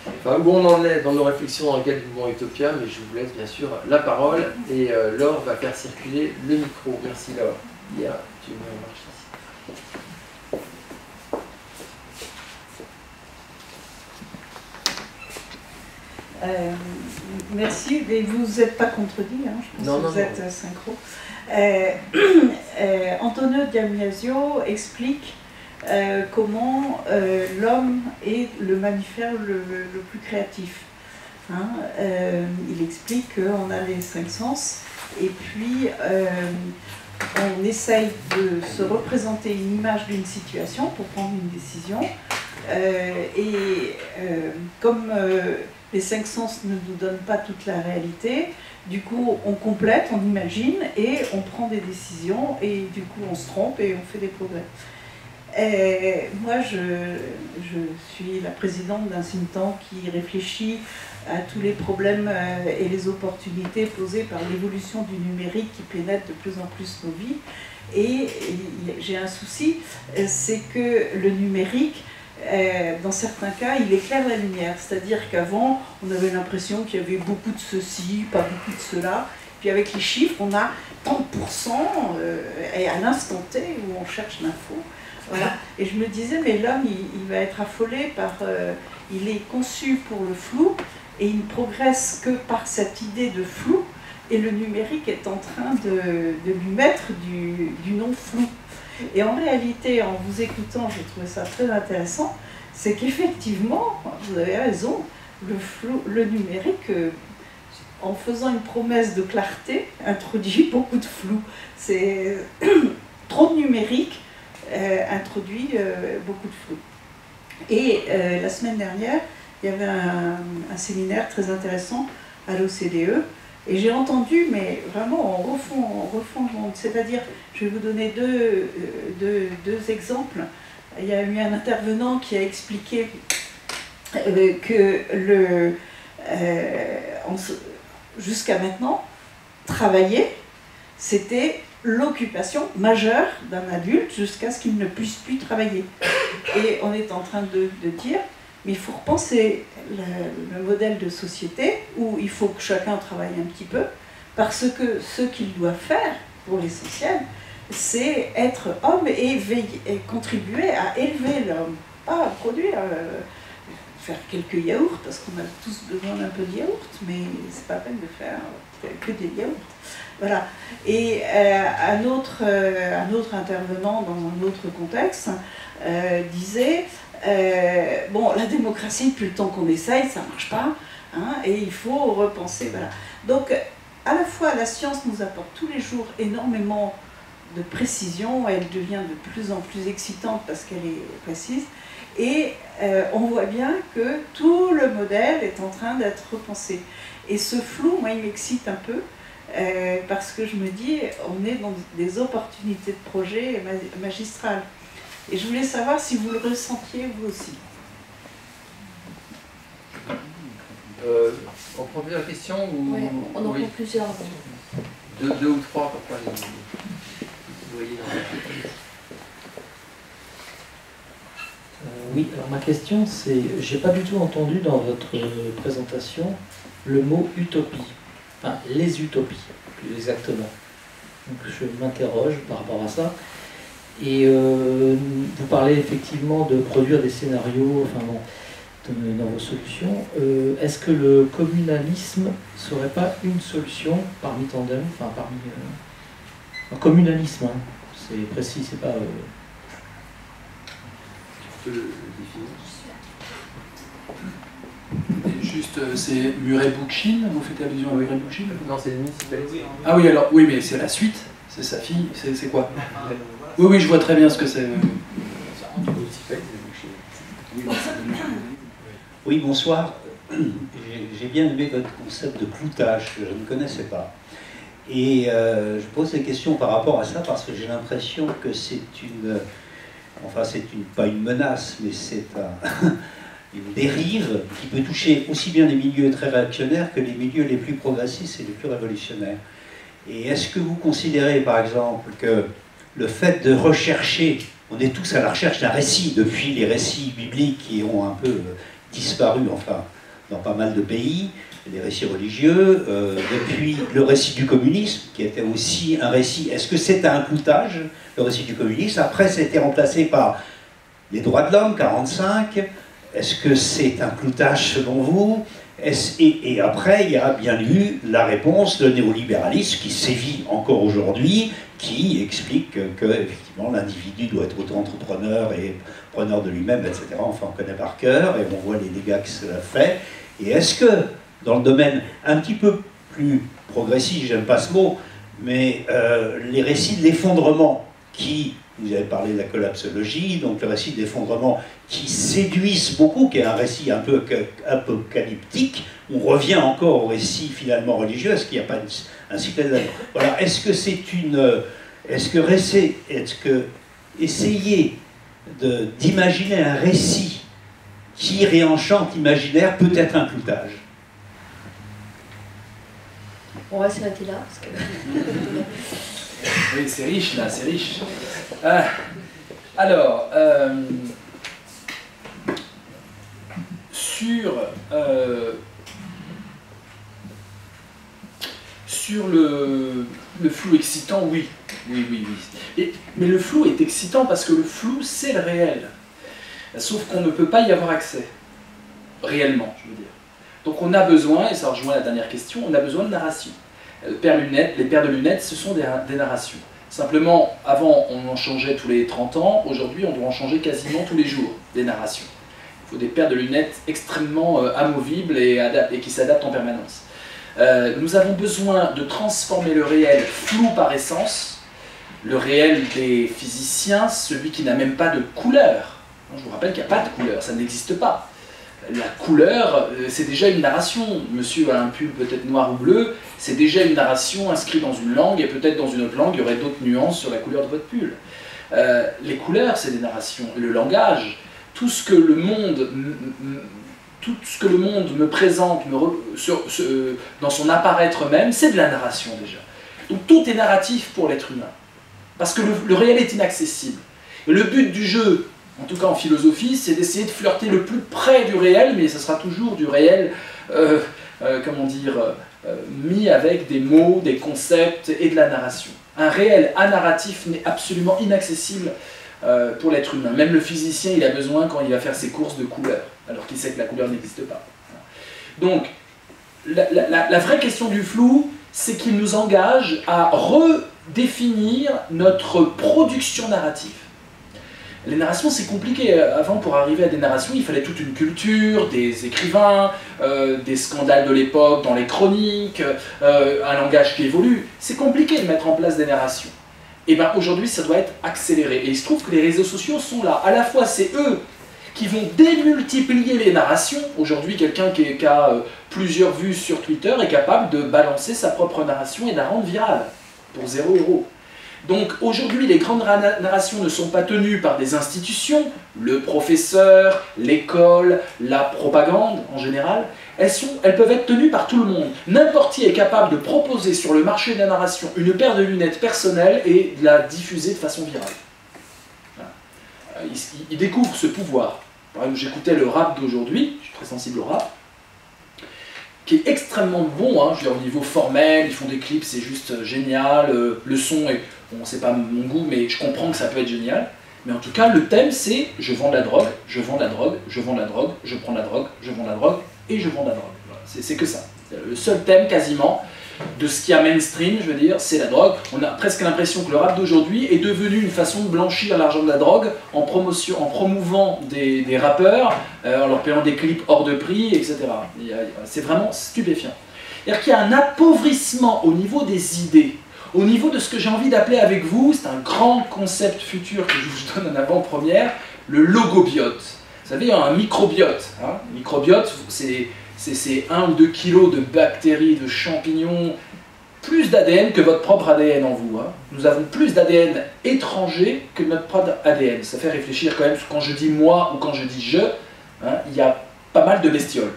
enfin, où on en est dans nos réflexions dans le cadre du mouvement Utopia, mais je vous laisse bien sûr la parole et Laure va faire circuler le micro. Merci Laure. Tu mets en marche ici. Merci, mais vous n'êtes pas contredit, hein, je pense que vous êtes synchro. Antonio Damasio explique comment l'homme est le mammifère le plus créatif. Hein, il explique qu'on a les 5 sens et puis on essaye de se représenter une image d'une situation pour prendre une décision. Comme les 5 sens ne nous donnent pas toute la réalité, du coup on complète, on imagine et on prend des décisions et du coup on se trompe et on fait des progrès. Moi je suis la présidente d'un think tank qui réfléchit à tous les problèmes et les opportunités posées par l'évolution du numérique qui pénètre de plus en plus nos vies. Et j'ai un souci, c'est que le numérique, dans certains cas, il éclaire la lumière. C'est-à-dire qu'avant, on avait l'impression qu'il y avait beaucoup de ceci, pas beaucoup de cela. Puis avec les chiffres, on a 30% et à l'instant T où on cherche l'info. Voilà. Et je me disais, mais l'homme, il va être affolé par... il est conçu pour le flou et il ne progresse que par cette idée de flou. Et le numérique est en train de lui mettre du non-flou. Et en réalité, en vous écoutant, j'ai trouvé ça très intéressant, c'est qu'effectivement, vous avez raison, le numérique, en faisant une promesse de clarté, introduit beaucoup de flou. C'est trop de numérique introduit beaucoup de flou. Et la semaine dernière, il y avait un séminaire très intéressant à l'OCDE, et j'ai entendu, mais vraiment en refond le monde. C'est-à-dire, je vais vous donner deux exemples. Il y a eu un intervenant qui a expliqué que jusqu'à maintenant, travailler, c'était l'occupation majeure d'un adulte jusqu'à ce qu'il ne puisse plus travailler. Et on est en train de dire, mais il faut repenser le modèle de société où il faut que chacun travaille un petit peu, parce que ce qu'il doit faire, pour l'essentiel, c'est être homme et contribuer à élever l'homme, pas à produire, faire quelques yaourts, parce qu'on a tous besoin d'un peu de yaourt, mais c'est pas la peine de faire que des yaourts. Voilà. Et un autre intervenant dans un autre contexte disait bon, la démocratie, depuis le temps qu'on essaye, ça ne marche pas, hein, et il faut repenser. Voilà. Donc, à la fois, la science nous apporte tous les jours énormément de précision, elle devient de plus en plus excitante parce qu'elle est précise, et on voit bien que tout le modèle est en train d'être repensé. Et ce flou, moi, il m'excite un peu, parce que je me dis, on est dans des opportunités de projet magistrales. Et je voulais savoir si vous le ressentiez vous aussi. On prend plusieurs questions ou... Oui, on en prend plusieurs. Deux ou trois, pourquoi vous voyez dans la... Oui, alors ma question c'est, j'ai pas du tout entendu dans votre présentation le mot utopie, enfin les utopies, plus exactement. Donc je m'interroge par rapport à ça. Et vous parlez effectivement de produire des scénarios, enfin bon, dans vos solutions. Est-ce que le communalisme serait pas une solution parmi tant d'autres, enfin parmi Un communalisme, hein. C'est précis, c'est pas... Tu peux le définir. Juste, c'est Murray Bookchin, vous faites allusion à Murray Bookchin? Non, c'est le municipalisme. Ah oui, alors, oui, mais c'est la suite, c'est sa fille, c'est quoi? Oui, oui, je vois très bien ce que c'est. Oui, bonsoir. J'ai bien aimé votre concept de cloutage que je ne connaissais pas. Et je pose des questions par rapport à ça parce que j'ai l'impression que c'est une... Enfin, pas une menace, mais c'est une dérive qui peut toucher aussi bien les milieux très réactionnaires que les milieux les plus progressistes et les plus révolutionnaires. Et est-ce que vous considérez, par exemple, que le fait de rechercher, on est tous à la recherche d'un récit, depuis les récits bibliques qui ont un peu disparu, enfin, dans pas mal de pays, les récits religieux, depuis le récit du communisme, qui était aussi un récit, est-ce que c'est un cloutage, le récit du communisme? Après, ça a été remplacé par les droits de l'homme, 45, est-ce que c'est un cloutage selon vous? Et après, il y a bien eu la réponse, le néolibéralisme qui sévit encore aujourd'hui, qui explique que effectivement l'individu doit être auto-entrepreneur et preneur de lui-même, etc. Enfin, on connaît par cœur et on voit les dégâts que cela fait. Et est-ce que, dans le domaine un petit peu plus progressif, j'aime pas ce mot, mais les récits de l'effondrement qui, vous avez parlé de la collapsologie, donc le récit de l'effondrement qui séduisent beaucoup, qui est un récit un peu apocalyptique, on revient encore au récit finalement religieux, est-ce qu'il n'y a pas un cycle de... Voilà, est-ce que c'est une... Est-ce que essayer d'imaginer un récit qui réenchante l'imaginaire peut être un cloutage? On va s'arrêter là. Parce que... Oui, c'est riche là, c'est riche. Alors, sur le flou excitant, oui. Mais le flou est excitant parce que le flou, c'est le réel. Sauf qu'on ne peut pas y avoir accès. Réellement, je veux dire. Donc on a besoin, et ça rejoint la dernière question, on a besoin de narration. Les paires de lunettes, ce sont des narrations. Simplement, avant, on en changeait tous les 30 ans. Aujourd'hui, on doit en changer quasiment tous les jours, des narrations. Il faut des paires de lunettes extrêmement amovibles et qui s'adaptent en permanence. Nous avons besoin de transformer le réel flou par essence, le réel des physiciens, celui qui n'a même pas de couleur. Je vous rappelle qu'il n'y a pas de couleur, ça n'existe pas. La couleur, c'est déjà une narration. Monsieur a un pull peut-être noir ou bleu, c'est déjà une narration inscrite dans une langue, et peut-être dans une autre langue, il y aurait d'autres nuances sur la couleur de votre pull. Les couleurs, c'est des narrations. Le langage, tout ce que le monde me présente dans son apparaître même, c'est de la narration déjà. Donc tout est narratif pour l'être humain. Parce que le réel est inaccessible. Et le but du jeu, en tout cas en philosophie, c'est d'essayer de flirter le plus près du réel, mais ce sera toujours du réel, mis avec des mots, des concepts et de la narration. Un réel anarratif n'est absolument inaccessible pour l'être humain. Même le physicien, il a besoin, quand il va faire ses courses, de couleurs, alors qu'il sait que la couleur n'existe pas. Donc, la vraie question du flou, c'est qu'il nous engage à redéfinir notre production narrative. Les narrations, c'est compliqué. Avant, pour arriver à des narrations, il fallait toute une culture, des écrivains, des scandales de l'époque dans les chroniques, un langage qui évolue. C'est compliqué de mettre en place des narrations. Et bien aujourd'hui, ça doit être accéléré. Et il se trouve que les réseaux sociaux sont là. À la fois, c'est eux qui vont démultiplier les narrations. Aujourd'hui, quelqu'un qui a plusieurs vues sur Twitter est capable de balancer sa propre narration et de la rendre virale pour 0 €. Donc aujourd'hui, les grandes narrations ne sont pas tenues par des institutions, le professeur, l'école, la propagande en général. Elles peuvent être tenues par tout le monde. N'importe qui est capable de proposer sur le marché de la narration une paire de lunettes personnelles et de la diffuser de façon virale. Voilà. Il découvre ce pouvoir. Par exemple, j'écoutais le rap d'aujourd'hui, je suis très sensible au rap, qui est extrêmement bon, hein, je veux dire, au niveau formel, ils font des clips, c'est juste génial, le son est, bon, c'est pas mon goût, mais je comprends que ça peut être génial. Mais en tout cas, le thème, c'est je vends de la drogue, je vends de la drogue, je vends de la drogue, je prends de la drogue, je vends de la drogue, et je vends de la drogue. Voilà, c'est que ça. C'est le seul thème quasiment. de ce qui a mainstream, je veux dire, c'est la drogue. On a presque l'impression que le rap d'aujourd'hui est devenu une façon de blanchir l'argent de la drogue en promouvant des rappeurs, en leur payant des clips hors de prix, etc. C'est vraiment stupéfiant. C'est-à-dire qu'il y a un appauvrissement au niveau des idées, au niveau de ce que j'ai envie d'appeler avec vous, c'est un grand concept futur que je vous donne en avant-première, le logobiote. Vous savez, un microbiote. Hein, microbiote, c'est 1 ou 2 kilos de bactéries, de champignons, plus d'ADN que votre propre ADN en vous. Hein. Nous avons plus d'ADN étranger que notre propre ADN. Ça fait réfléchir quand même, quand je dis moi ou quand je dis je, hein, il y a pas mal de bestioles.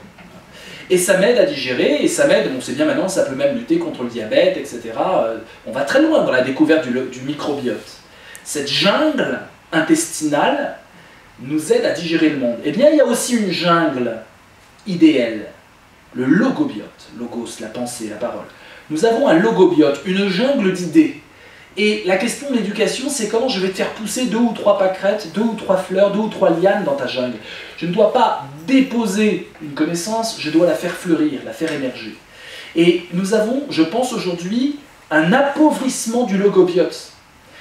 Et ça m'aide à digérer, et ça m'aide, on sait bien maintenant, ça peut même lutter contre le diabète, etc. On va très loin dans la découverte du microbiote. Cette jungle intestinale nous aide à digérer le monde. Eh bien, il y a aussi une jungle idéale, le logobiote, logos, la pensée, la parole. Nous avons un logobiote, une jungle d'idées. Et la question de l'éducation, c'est comment je vais te faire pousser 2 ou 3 pâquerettes, 2 ou 3 fleurs, 2 ou 3 lianes dans ta jungle. Je ne dois pas déposer une connaissance, je dois la faire fleurir, la faire émerger. Et nous avons, je pense aujourd'hui, un appauvrissement du logobiote.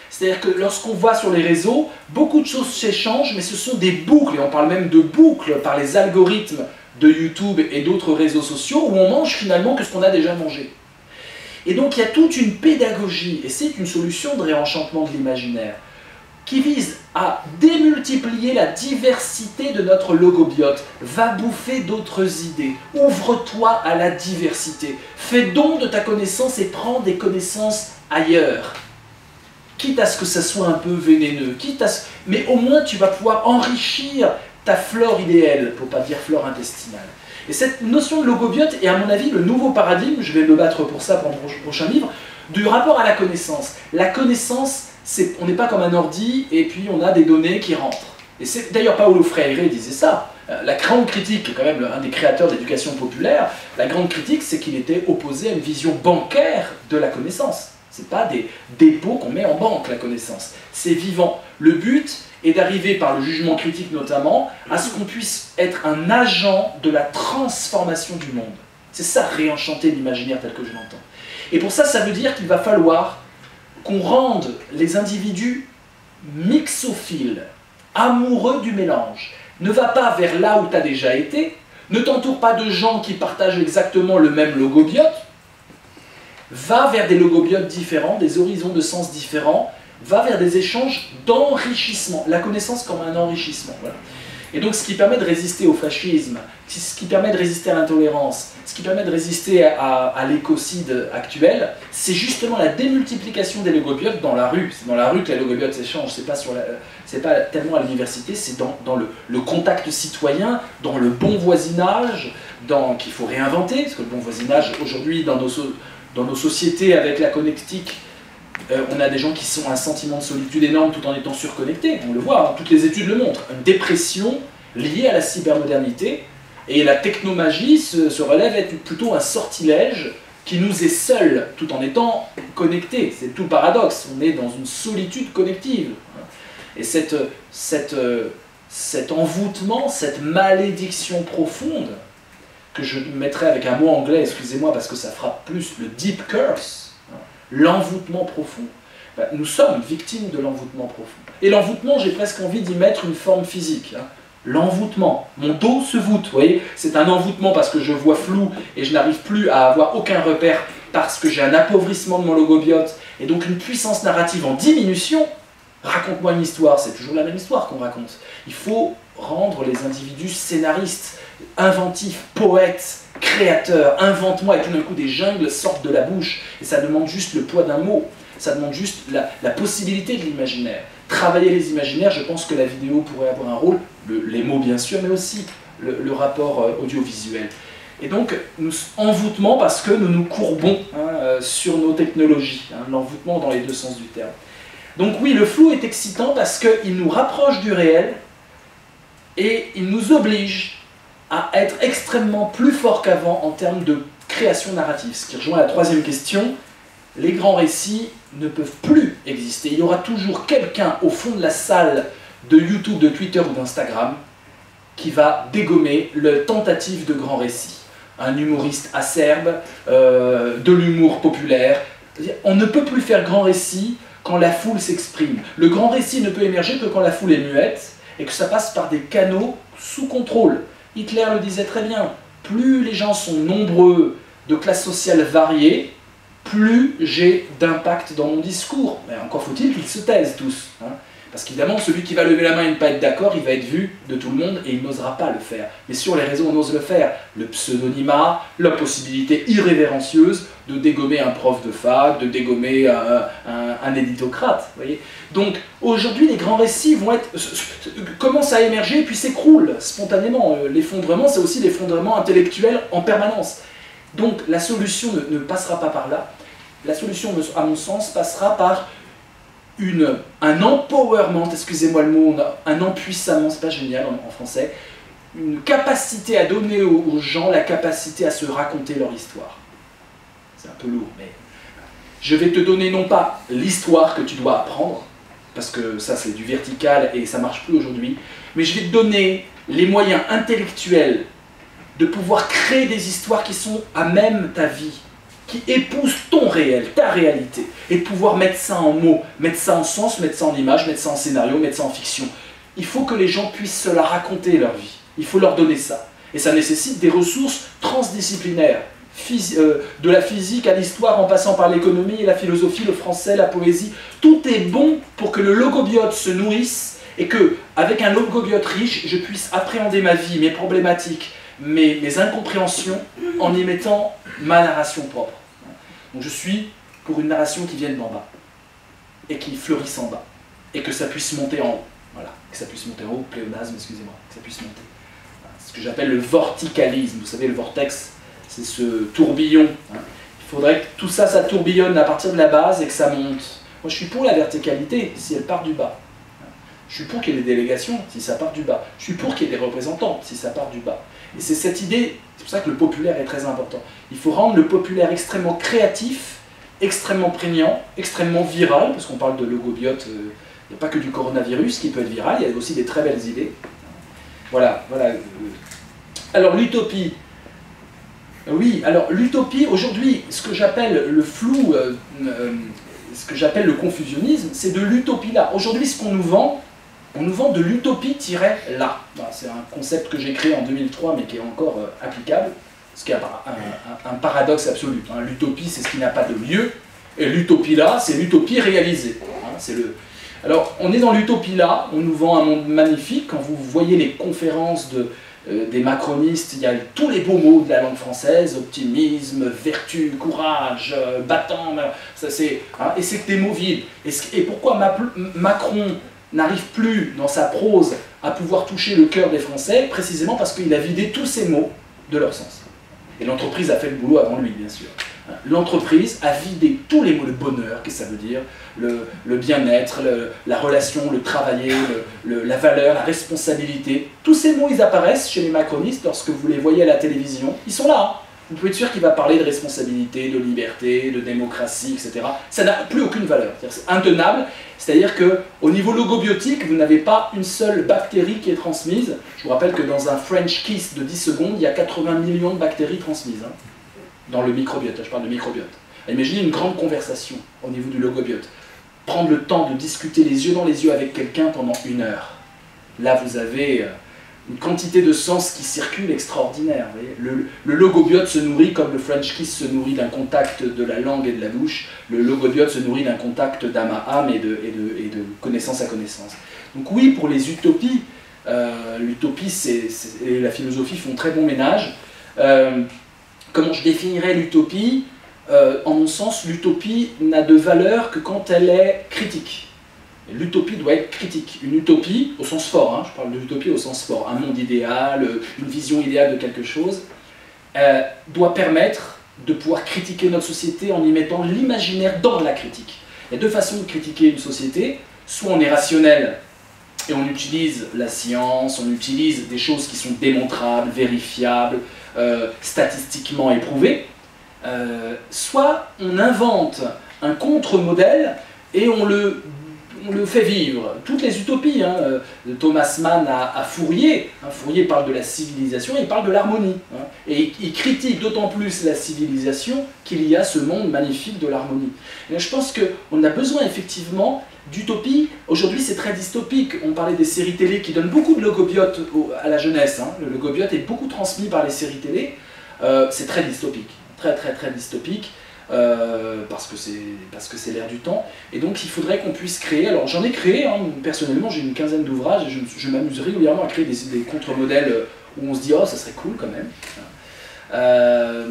C'est-à-dire que lorsqu'on voit sur les réseaux, beaucoup de choses s'échangent, mais ce sont des boucles, et on parle même de boucles par les algorithmes de YouTube et d'autres réseaux sociaux, où on mange finalement que ce qu'on a déjà mangé. Et donc il y a toute une pédagogie, et c'est une solution de réenchantement de l'imaginaire, qui vise à démultiplier la diversité de notre logobiote. Va bouffer d'autres idées, ouvre-toi à la diversité, fais don de ta connaissance et prends des connaissances ailleurs. Quitte à ce que ça soit un peu vénéneux, mais au moins tu vas pouvoir enrichir ta flore idéale, pour ne pas dire flore intestinale. Et cette notion de logobiote est à mon avis le nouveau paradigme, je vais me battre pour ça pendant le prochain livre, du rapport à la connaissance. La connaissance, on n'est pas comme un ordi et puis on a des données qui rentrent. Et c'est d'ailleurs Paulo Freire disait ça. La grande critique, quand même un des créateurs de l'éducation populaire, la grande critique c'est qu'il était opposé à une vision bancaire de la connaissance. Ce n'est pas des dépôts qu'on met en banque, la connaissance. C'est vivant. Le but est d'arriver, par le jugement critique notamment, à ce qu'on puisse être un agent de la transformation du monde. C'est ça, réenchanter l'imaginaire tel que je l'entends. Et pour ça, ça veut dire qu'il va falloir qu'on rende les individus mixophiles, amoureux du mélange. Ne va pas vers là où tu as déjà été, ne t'entoure pas de gens qui partagent exactement le même logobiote, va vers des logobiotes différents, des horizons de sens différents, va vers des échanges d'enrichissement, la connaissance comme un enrichissement. Voilà. Et donc ce qui permet de résister au fascisme, ce qui permet de résister à l'intolérance, ce qui permet de résister à l'écocide actuel, c'est justement la démultiplication des logobiotes dans la rue. C'est dans la rue que les logobiotes s'échangent, c'est pas tellement à l'université, c'est dans le contact citoyen, dans le bon voisinage, qu'il faut réinventer, parce que le bon voisinage, aujourd'hui, dans nos sociétés avec la connectique, on a des gens qui sont un sentiment de solitude énorme tout en étant surconnectés, on le voit, hein, toutes les études le montrent, une dépression liée à la cybermodernité, et la technomagie se relève être plutôt un sortilège qui nous est seul tout en étant connectés. C'est tout le paradoxe, on est dans une solitude connective. Et cet envoûtement, cette malédiction profonde, que je mettrai avec un mot anglais, excusez-moi parce que ça frappe plus, le deep curse, l'envoûtement profond. Nous sommes victimes de l'envoûtement profond. Et l'envoûtement, j'ai presque envie d'y mettre une forme physique. L'envoûtement. Mon dos se voûte, vous voyez. C'est un envoûtement parce que je vois flou et je n'arrive plus à avoir aucun repère parce que j'ai un appauvrissement de mon logobiote et donc une puissance narrative en diminution. Raconte-moi une histoire, c'est toujours la même histoire qu'on raconte. Il faut rendre les individus scénaristes, inventifs, poètes, créateurs. Invente-moi et tout d'un coup des jungles sortent de la bouche. Et ça demande juste le poids d'un mot. Ça demande juste la possibilité de l'imaginaire. Travailler les imaginaires, je pense que la vidéo pourrait avoir un rôle, les mots bien sûr, mais aussi le rapport audiovisuel. Et donc, envoûtement parce que nous nous courbons sur nos technologies. L'envoûtement dans les deux sens du terme. Donc oui, le flou est excitant parce qu'il nous rapproche du réel et il nous oblige à être extrêmement plus fort qu'avant en termes de création narrative. Ce qui rejoint la troisième question, les grands récits ne peuvent plus exister. Il y aura toujours quelqu'un au fond de la salle de YouTube, de Twitter ou d'Instagram qui va dégommer la tentative de grand récit. un humoriste acerbe, de l'humour populaire. On ne peut plus faire grand récit quand la foule s'exprime. Le grand récit ne peut émerger que quand la foule est muette et que ça passe par des canaux sous contrôle. Hitler le disait très bien, plus les gens sont nombreux, de classe sociale variée, plus j'ai d'impact dans mon discours. Mais encore faut-il qu'ils se taisent tous. Hein. Parce qu'évidemment, celui qui va lever la main et ne pas être d'accord, il va être vu de tout le monde et il n'osera pas le faire. Mais sur les réseaux, on ose le faire. Le pseudonymat, la possibilité irrévérencieuse de dégommer un prof de fac, de dégommer un éditocrate. Voyez. Donc aujourd'hui, les grands récits commencent à émerger et puis s'écroulent spontanément. L'effondrement, c'est aussi l'effondrement intellectuel en permanence. Donc la solution ne passera pas par là. La solution, à mon sens, passera par un empowerment, excusez-moi le mot, un empuissamment, c'est pas génial en français, une capacité à donner aux gens la capacité à se raconter leur histoire. C'est un peu lourd, mais je vais te donner non pas l'histoire que tu dois apprendre, parce que ça c'est du vertical et ça marche plus aujourd'hui, mais je vais te donner les moyens intellectuels de pouvoir créer des histoires qui sont à même ta vie, qui épouse ton réel, ta réalité, et de pouvoir mettre ça en mots, mettre ça en sens, mettre ça en images, mettre ça en scénario, mettre ça en fiction. Il faut que les gens puissent se la raconter leur vie. Il faut leur donner ça. Et ça nécessite des ressources transdisciplinaires, de la physique à l'histoire, en passant par l'économie, la philosophie, le français, la poésie. Tout est bon pour que le logobiote se nourrisse et que, avec un logobiote riche, je puisse appréhender ma vie, mes problématiques, mes incompréhensions, en y mettant ma narration propre. Donc je suis pour une narration qui vienne d'en bas, et qui fleurisse en bas, et que ça puisse monter en haut. Voilà, que ça puisse monter en haut, pléonasme, excusez-moi, que ça puisse monter. Voilà. Ce que j'appelle le vorticalisme, vous savez, le vortex, c'est ce tourbillon. Hein. Il faudrait que tout ça, ça tourbillonne à partir de la base et que ça monte. Moi je suis pour la verticalité, si elle part du bas. Je suis pour qu'il y ait des délégations, si ça part du bas. Je suis pour qu'il y ait des représentants, si ça part du bas. Et c'est cette idée, c'est pour ça que le populaire est très important. Il faut rendre le populaire extrêmement créatif, extrêmement prégnant, extrêmement viral, parce qu'on parle de logobiote, il n'y a pas que du coronavirus qui peut être viral, il y a aussi des très belles idées. Voilà. Alors l'utopie. Oui, alors l'utopie, aujourd'hui, ce que j'appelle le flou, ce que j'appelle le confusionnisme, c'est de l'utopie là. Aujourd'hui, ce qu'on nous vend, on nous vend de l'utopie-là. C'est un concept que j'ai créé en 2003, mais qui est encore applicable, ce qui est un paradoxe absolu. Hein. L'utopie, c'est ce qui n'a pas de lieu, et l'utopie-là, c'est l'utopie réalisée. Hein. Alors, on est dans l'utopie-là, on nous vend un monde magnifique. Quand vous voyez les conférences des macronistes, il y a tous les beaux mots de la langue française, optimisme, vertu, courage, battant, et c'est que des mots vides. Et pourquoi Macron n'arrive plus dans sa prose à pouvoir toucher le cœur des Français, précisément parce qu'il a vidé tous ces mots de leur sens. Et l'entreprise a fait le boulot avant lui, bien sûr. L'entreprise a vidé tous les mots, le bonheur, qu'est-ce que ça veut dire, le bien-être, la relation, le travailler, la valeur, la responsabilité. Tous ces mots, ils apparaissent chez les macronistes lorsque vous les voyez à la télévision. Ils sont là. Hein. Vous pouvez être sûr qu'il va parler de responsabilité, de liberté, de démocratie, etc. Ça n'a plus aucune valeur. C'est intenable. C'est-à-dire qu'au niveau logobiotique, vous n'avez pas une seule bactérie qui est transmise. Je vous rappelle que dans un French kiss de 10 secondes, il y a 80 millions de bactéries transmises. Hein, dans le microbiote, je parle de microbiote. Imaginez une grande conversation au niveau du logobiote. Prendre le temps de discuter les yeux dans les yeux avec quelqu'un pendant 1 heure. Là, vous avez une quantité de sens qui circule extraordinaire. Vous voyez. Le logobiote se nourrit comme le French kiss se nourrit d'un contact de la langue et de la bouche. Le logobiote se nourrit d'un contact d'âme à âme et de connaissance à connaissance. Donc oui, pour les utopies, l'utopie et la philosophie font très bon ménage. Comment je définirais l'utopie ? En mon sens, l'utopie n'a de valeur que quand elle est critique. L'utopie doit être critique. Une utopie, au sens fort, hein, je parle de l'utopie au sens fort, un monde idéal, une vision idéale de quelque chose, doit permettre de pouvoir critiquer notre société en y mettant l'imaginaire dans la critique. Il y a 2 façons de critiquer une société. Soit on est rationnel et on utilise la science, on utilise des choses qui sont démontrables, vérifiables, statistiquement éprouvées, soit on invente un contre-modèle et on le on le fait vivre. Toutes les utopies, hein, Thomas Mann à Fourier, hein, Fourier parle de la civilisation et il parle de l'harmonie. Hein, et il critique d'autant plus la civilisation qu'il y a ce monde magnifique de l'harmonie. Je pense qu'on a besoin effectivement d'utopie. Aujourd'hui c'est très dystopique, on parlait des séries télé qui donnent beaucoup de logobiote à la jeunesse. Hein. Le logobiote est beaucoup transmis par les séries télé, c'est très dystopique, très dystopique. Parce que c'est l'air du temps, et donc il faudrait qu'on puisse créer, alors j'en ai créé, hein, personnellement j'ai une quinzaine d'ouvrages, et je m'amuse régulièrement à créer des contre-modèles où on se dit oh ça serait cool quand même,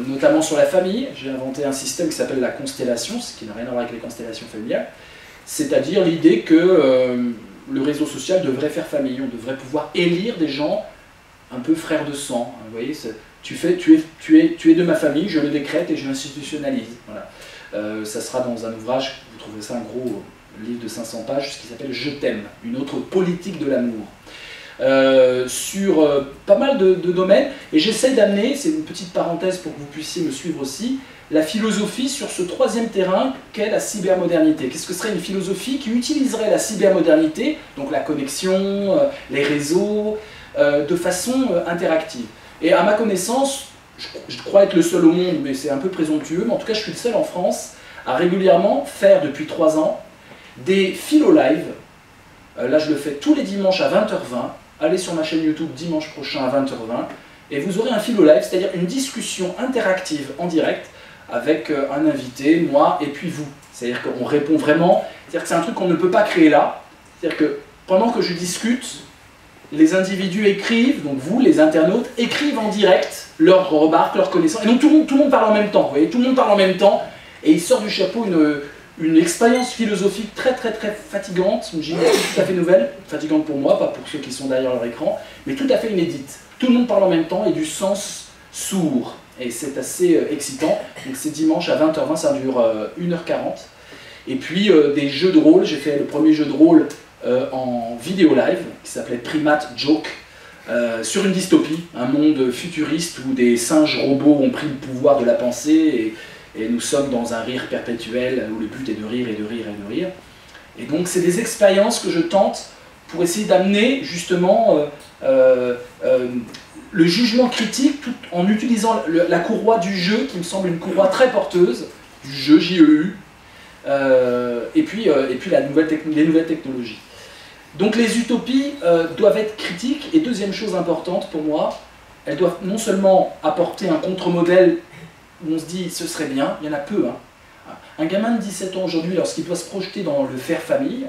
notamment sur la famille. J'ai inventé un système qui s'appelle la constellation, ce qui n'a rien à voir avec les constellations familiales, c'est-à-dire l'idée que le réseau social devrait faire famille, on devrait pouvoir élire des gens un peu frères de sang, hein, vous voyez, tu es de ma famille, je le décrète et je l'institutionnalise. Voilà. Ça sera dans un ouvrage, vous trouverez ça un gros livre de 500 pages, ce qui s'appelle « Je t'aime », une autre politique de l'amour. Sur pas mal de domaines, et j'essaie d'amener, c'est une petite parenthèse pour que vous puissiez me suivre aussi, la philosophie sur ce troisième terrain qu'est la cybermodernité. Qu'est-ce que serait une philosophie qui utiliserait la cybermodernité, donc la connexion, les réseaux, de façon interactive. Et à ma connaissance, je crois être le seul au monde, mais c'est un peu présomptueux, mais en tout cas je suis le seul en France à régulièrement faire depuis 3 ans des philo-live. Là je le fais tous les dimanches à 20h20, allez sur ma chaîne YouTube dimanche prochain à 20h20, et vous aurez un philo-live, c'est-à-dire une discussion interactive en direct avec un invité, moi et puis vous. C'est-à-dire qu'on répond vraiment, c'est-à-dire que c'est un truc qu'on ne peut pas créer là, c'est-à-dire que pendant que je discute, les individus écrivent, donc vous, les internautes, écrivent en direct leurs remarques, leurs connaissances, et donc tout le monde parle en même temps, vous voyez, tout le monde parle en même temps, et il sort du chapeau une expérience philosophique très fatigante, une gymnastique tout à fait nouvelle, fatigante pour moi, pas pour ceux qui sont derrière leur écran, mais tout à fait inédite. Tout le monde parle en même temps et du sens sourd, et c'est assez excitant. Donc c'est dimanche à 20h20, ça dure 1h40. Et puis des jeux de rôle, j'ai fait le premier jeu de rôle en vidéo live, qui s'appelait Primate Joke, sur une dystopie, un monde futuriste où des singes robots ont pris le pouvoir de la pensée, et nous sommes dans un rire perpétuel, où le but est de rire et de rire et de rire. Et donc c'est des expériences que je tente pour essayer d'amener justement le jugement critique, tout en utilisant la courroie du jeu, qui me semble une courroie très porteuse, du jeu JEU, et puis les nouvelles technologies. Donc les utopies doivent être critiques, et deuxième chose importante pour moi, elles doivent non seulement apporter un contre-modèle où on se dit ce serait bien, il y en a peu. Hein. Un gamin de 17 ans aujourd'hui, lorsqu'il doit se projeter dans le faire famille,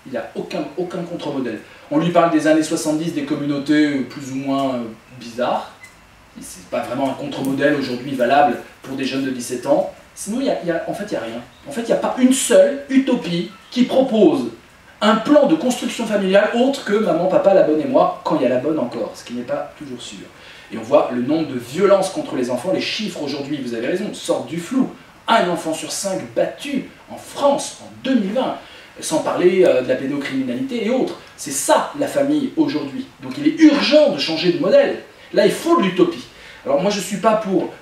il n'y a aucun contre-modèle. On lui parle des années 70, des communautés plus ou moins bizarres, c'est pas vraiment un contre-modèle aujourd'hui valable pour des jeunes de 17 ans. Sinon, en fait, il n'y a rien. En fait, il n'y a pas une seule utopie qui propose un plan de construction familiale autre que maman, papa, la bonne et moi, quand il y a la bonne encore, ce qui n'est pas toujours sûr. Et on voit le nombre de violences contre les enfants, les chiffres aujourd'hui, vous avez raison, sortent du flou. Un enfant sur 5 battu en France en 2020, sans parler de la pédocriminalité et autres. C'est ça la famille aujourd'hui. Donc il est urgent de changer de modèle. Là, il faut de l'utopie. Alors moi, je ne suis pas pour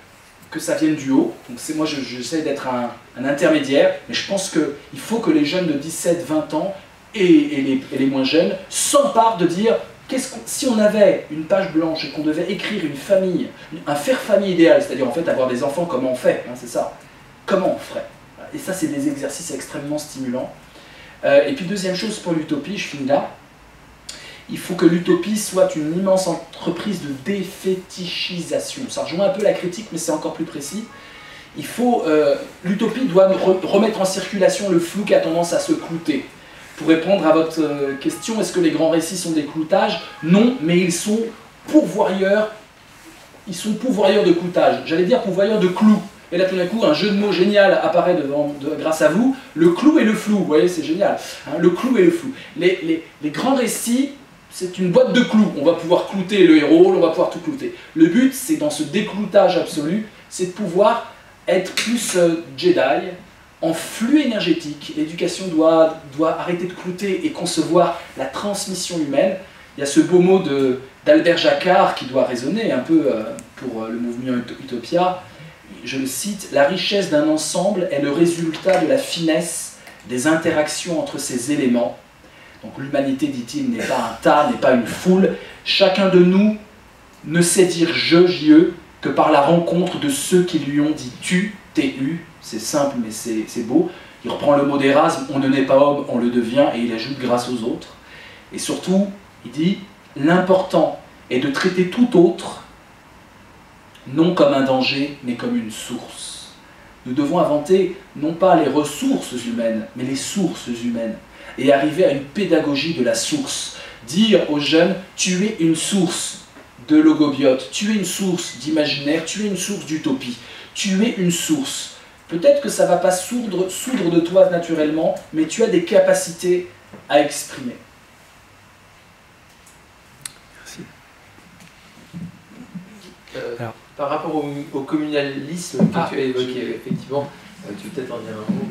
que ça vienne du haut, donc moi j'essaie d'être un intermédiaire, mais je pense qu'il faut que les jeunes de 17-20 ans et les moins jeunes s'emparent de dire si on avait une page blanche et qu'on devait écrire une famille, un faire-famille idéal, c'est-à-dire en fait avoir des enfants, comment on fait, hein, c'est ça, comment on ferait. Et ça, c'est des exercices extrêmement stimulants. Et puis deuxième chose pour l'utopie, je finis là, il faut que l'utopie soit une immense entreprise de défétichisation. Ça rejoint un peu la critique, mais c'est encore plus précis. L'utopie doit remettre en circulation le flou qui a tendance à se clouter. Pour répondre à votre question, est-ce que les grands récits sont des cloutages? Non, mais ils sont pourvoyeurs de cloutage. J'allais dire pourvoyeurs de clous. Et là, tout d'un coup, un jeu de mots génial apparaît grâce à vous. Le clou et le flou, vous voyez, c'est génial. Hein, le clou et le flou. Les grands récits, c'est une boîte de clous. On va pouvoir clouter le héros, on va pouvoir tout clouter. Le but, c'est dans ce décloutage absolu, c'est de pouvoir être plus Jedi, en flux énergétique. L'éducation doit arrêter de clouter et concevoir la transmission humaine. Il y a ce beau mot d'Albert Jacquard qui doit résonner un peu pour le mouvement Utopia. Je le cite, « La richesse d'un ensemble est le résultat de la finesse des interactions entre ces éléments. Donc l'humanité, dit-il, n'est pas un tas, n'est pas une foule. Chacun de nous ne sait dire je, que par la rencontre de ceux qui lui ont dit tu, tu. C'est simple, mais c'est beau. Il reprend le mot d'Erasme, on ne naît pas homme, on le devient, et il ajoute grâce aux autres. Et surtout, il dit, l'important est de traiter tout autre, non comme un danger, mais comme une source. Nous devons inventer, non pas les ressources humaines, mais les sources humaines, et arriver à une pédagogie de la source. Dire aux jeunes, tu es une source de logobiote, tu es une source d'imaginaire, tu es une source d'utopie, tu es une source. Peut-être que ça ne va pas soudre de toi naturellement, mais tu as des capacités à exprimer. Merci. Par rapport au communalisme que tu as évoqué, effectivement, tu peux peut-être en dire un mot.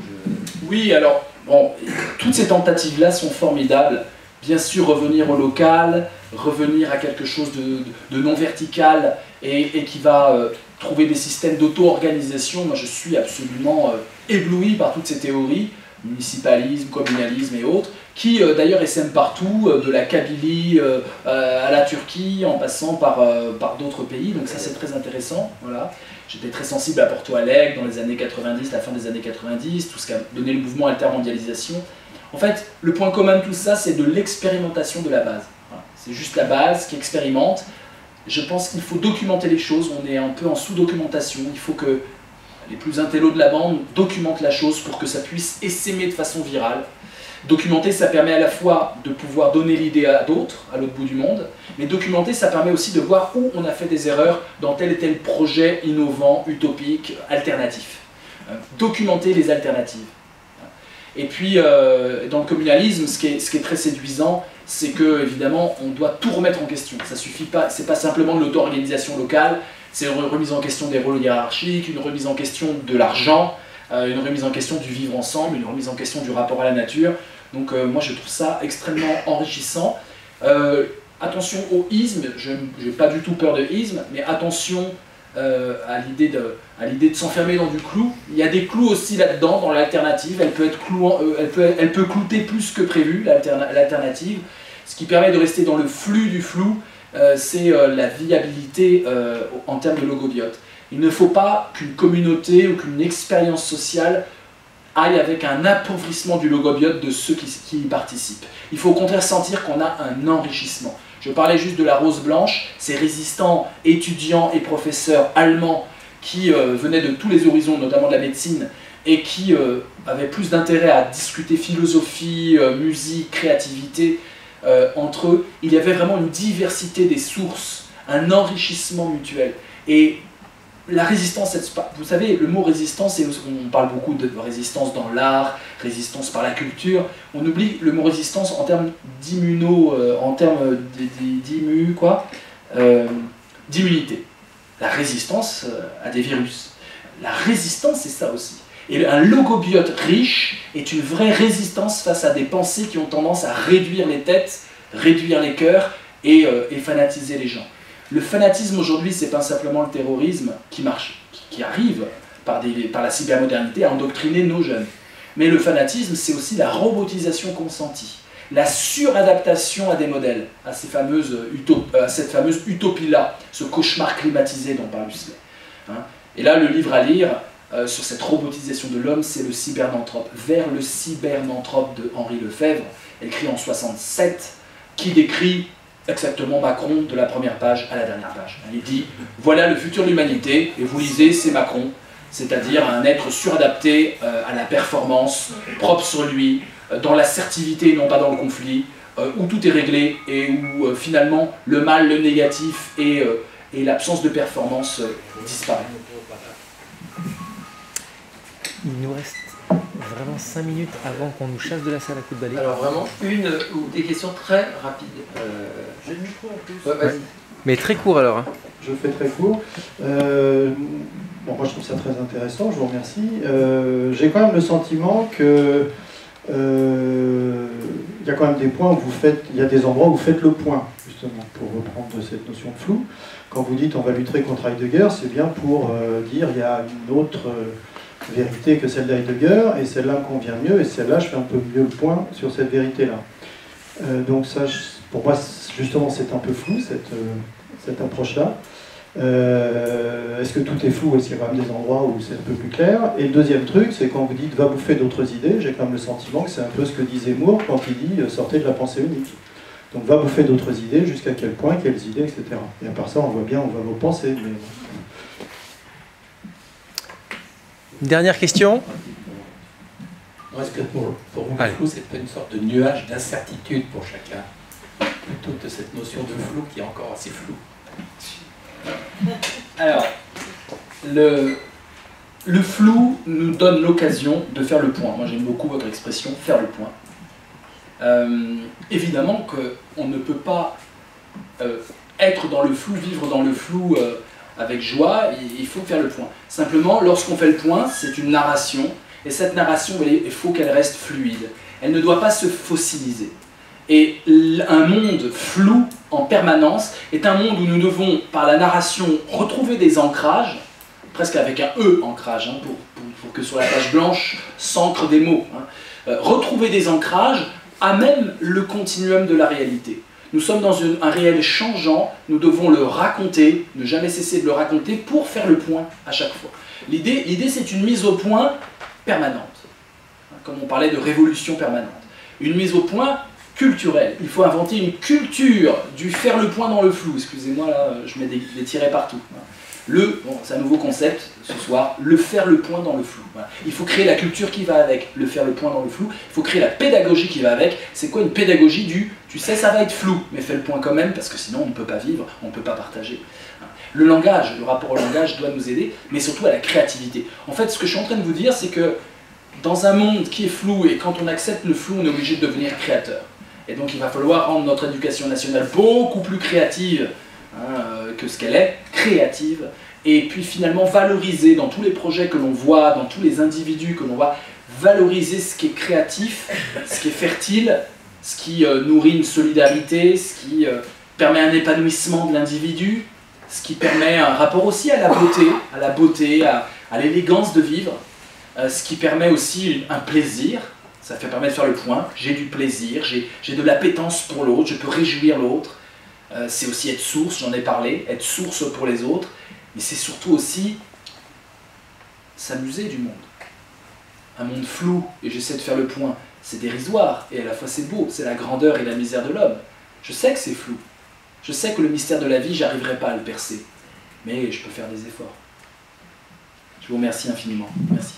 Oui, alors, bon, toutes ces tentatives-là sont formidables. Bien sûr, revenir au local, revenir à quelque chose de non vertical et qui va trouver des systèmes d'auto-organisation. Moi, je suis absolument ébloui par toutes ces théories, municipalisme, communalisme et autres, qui d'ailleurs essaiment partout, de la Kabylie à la Turquie, en passant par d'autres pays. Donc ça, c'est très intéressant. Voilà. J'étais très sensible à Porto Alegre dans les années 90, la fin des années 90, tout ce qu'a donné le mouvement altermondialisation. En fait, le point commun de tout ça, c'est de l'expérimentation de la base. Voilà. C'est juste la base qui expérimente. Je pense qu'il faut documenter les choses, on est un peu en sous-documentation. Il faut que les plus intellos de la bande documentent la chose pour que ça puisse essaimer de façon virale. Documenter, ça permet à la fois de pouvoir donner l'idée à d'autres, à l'autre bout du monde, mais documenter, ça permet aussi de voir où on a fait des erreurs dans tel et tel projet innovant, utopique, alternatif. Documenter les alternatives. Et puis, dans le communalisme, ce qui est très séduisant, c'est que, évidemment, on doit tout remettre en question. Ça suffit pas, c'est pas simplement de l'auto-organisation locale, c'est une remise en question des rôles hiérarchiques, une remise en question de l'argent, une remise en question du vivre ensemble, une remise en question du rapport à la nature. Donc moi je trouve ça extrêmement enrichissant. Attention au isme, je n'ai pas du tout peur de isme, mais attention à l'idée de s'enfermer dans du clou. Il y a des clous aussi là-dedans, dans l'alternative, elle peut clouter plus que prévu, l'alternative. Ce qui permet de rester dans le flux du flou, c'est la viabilité en termes de logobiote. Il ne faut pas qu'une communauté ou qu'une expérience sociale aille avec un appauvrissement du logobiote de ceux qui y participent. Il faut au contraire sentir qu'on a un enrichissement. Je parlais juste de la Rose Blanche, ces résistants étudiants et professeurs allemands qui venaient de tous les horizons, notamment de la médecine, et qui avaient plus d'intérêt à discuter philosophie, musique, créativité entre eux. Il y avait vraiment une diversité des sources, un enrichissement mutuel. Et la résistance, vous savez, le mot résistance, on parle beaucoup de résistance dans l'art, résistance par la culture, on oublie le mot résistance en termes d'immunité. La résistance à des virus. La résistance, c'est ça aussi. Et un logobiote riche est une vraie résistance face à des pensées qui ont tendance à réduire les têtes, réduire les cœurs et fanatiser les gens. Le fanatisme aujourd'hui, c'est pas simplement le terrorisme qui marche, qui arrive par la cybermodernité à endoctriner nos jeunes. Mais le fanatisme, c'est aussi la robotisation consentie, la suradaptation à des modèles, à cette fameuse utopie-là, ce cauchemar climatisé dont parle Huxley. Et là, le livre à lire sur cette robotisation de l'homme, c'est le Cybernanthrope, vers le Cybernanthrope de Henri Lefebvre, écrit en 67, qui décrit exactement Macron de la première page à la dernière page. Il dit, voilà le futur de l'humanité, et vous lisez, c'est Macron, c'est-à-dire un être suradapté à la performance, propre sur lui, dans l'assertivité et non pas dans le conflit, où tout est réglé et où finalement le mal, le négatif et l'absence de performance disparaît. Il nous reste vraiment 5 minutes avant qu'on nous chasse de la salle à coups de balai. Alors vraiment, une ou des questions très rapides. J'ai le micro en plus. Ouais, vas-y. Mais très court alors. Hein. Je fais très court. Moi je trouve ça très intéressant, je vous remercie. J'ai quand même le sentiment que il y a quand même des points où il y a des endroits où vous faites le point, justement, pour reprendre cette notion de flou. Quand vous dites on va lutter contre Heidegger, c'est bien pour dire il y a une autre vérité que celle d'Heidegger, et celle-là me convient mieux, et celle-là, je fais un peu mieux le point sur cette vérité-là. Donc ça, pour moi, justement, c'est un peu flou, cette approche-là. Est-ce que tout est flou? Est-ce qu'il y a quand même des endroits où c'est un peu plus clair? Et le deuxième truc, c'est quand vous dites « va bouffer d'autres idées », j'ai quand même le sentiment que c'est un peu ce que dit Zemmour quand il dit « sortez de la pensée unique ». Donc va bouffer d'autres idées, jusqu'à quel point, quelles idées, etc. Et à part ça, on voit bien, on va vos pensées. Mais... Dernière question. Est-ce que pour vous, le flou, c'est pas une sorte de nuage d'incertitude pour chacun, plutôt que cette notion de flou qui est encore assez floue? Alors, le flou nous donne l'occasion de faire le point. Moi, j'aime beaucoup votre expression « faire le point ». Évidemment qu'on ne peut pas être dans le flou, vivre dans le flou avec joie, il faut faire le point. Simplement, lorsqu'on fait le point, c'est une narration, et cette narration, il faut qu'elle reste fluide. Elle ne doit pas se fossiliser. Et un monde flou en permanence est un monde où nous devons, par la narration, retrouver des ancrages, presque avec un E ancrage, hein, pour que sur la page blanche s'ancrent des mots. Hein. Retrouver des ancrages à même le continuum de la réalité. Nous sommes dans un réel changeant, nous devons le raconter, ne jamais cesser de le raconter pour faire le point à chaque fois. L'idée c'est une mise au point permanente, comme on parlait de révolution permanente. Une mise au point culturelle. Il faut inventer une culture du faire le point dans le flou. Excusez-moi, là, je mets des tirets partout. Bon, c'est un nouveau concept ce soir, le faire le point dans le flou. Voilà. Il faut créer la culture qui va avec, le faire le point dans le flou. Il faut créer la pédagogie qui va avec. C'est quoi une pédagogie du « tu sais, ça va être flou, mais fais le point quand même, parce que sinon on ne peut pas vivre, on ne peut pas partager ». Le langage, le rapport au langage doit nous aider, mais surtout à la créativité. En fait, ce que je suis en train de vous dire, c'est que dans un monde qui est flou, et quand on accepte le flou, on est obligé de devenir créateur. Et donc il va falloir rendre notre éducation nationale beaucoup plus créative que ce qu'elle est, créative, et puis finalement valoriser dans tous les projets que l'on voit, dans tous les individus que l'on voit, valoriser ce qui est créatif, ce qui est fertile, ce qui nourrit une solidarité, ce qui permet un épanouissement de l'individu, ce qui permet un rapport aussi à la beauté, à l'élégance de vivre, ce qui permet aussi un plaisir. Ça permet de faire le point, j'ai du plaisir, j'ai de l'appétence pour l'autre, je peux réjouir l'autre. C'est aussi être source, j'en ai parlé, être source pour les autres, mais c'est surtout aussi s'amuser du monde. Un monde flou, et j'essaie de faire le point, c'est dérisoire, et à la fois c'est beau, c'est la grandeur et la misère de l'homme. Je sais que c'est flou, je sais que le mystère de la vie, j'arriverai pas à le percer, mais je peux faire des efforts. Je vous remercie infiniment. Merci.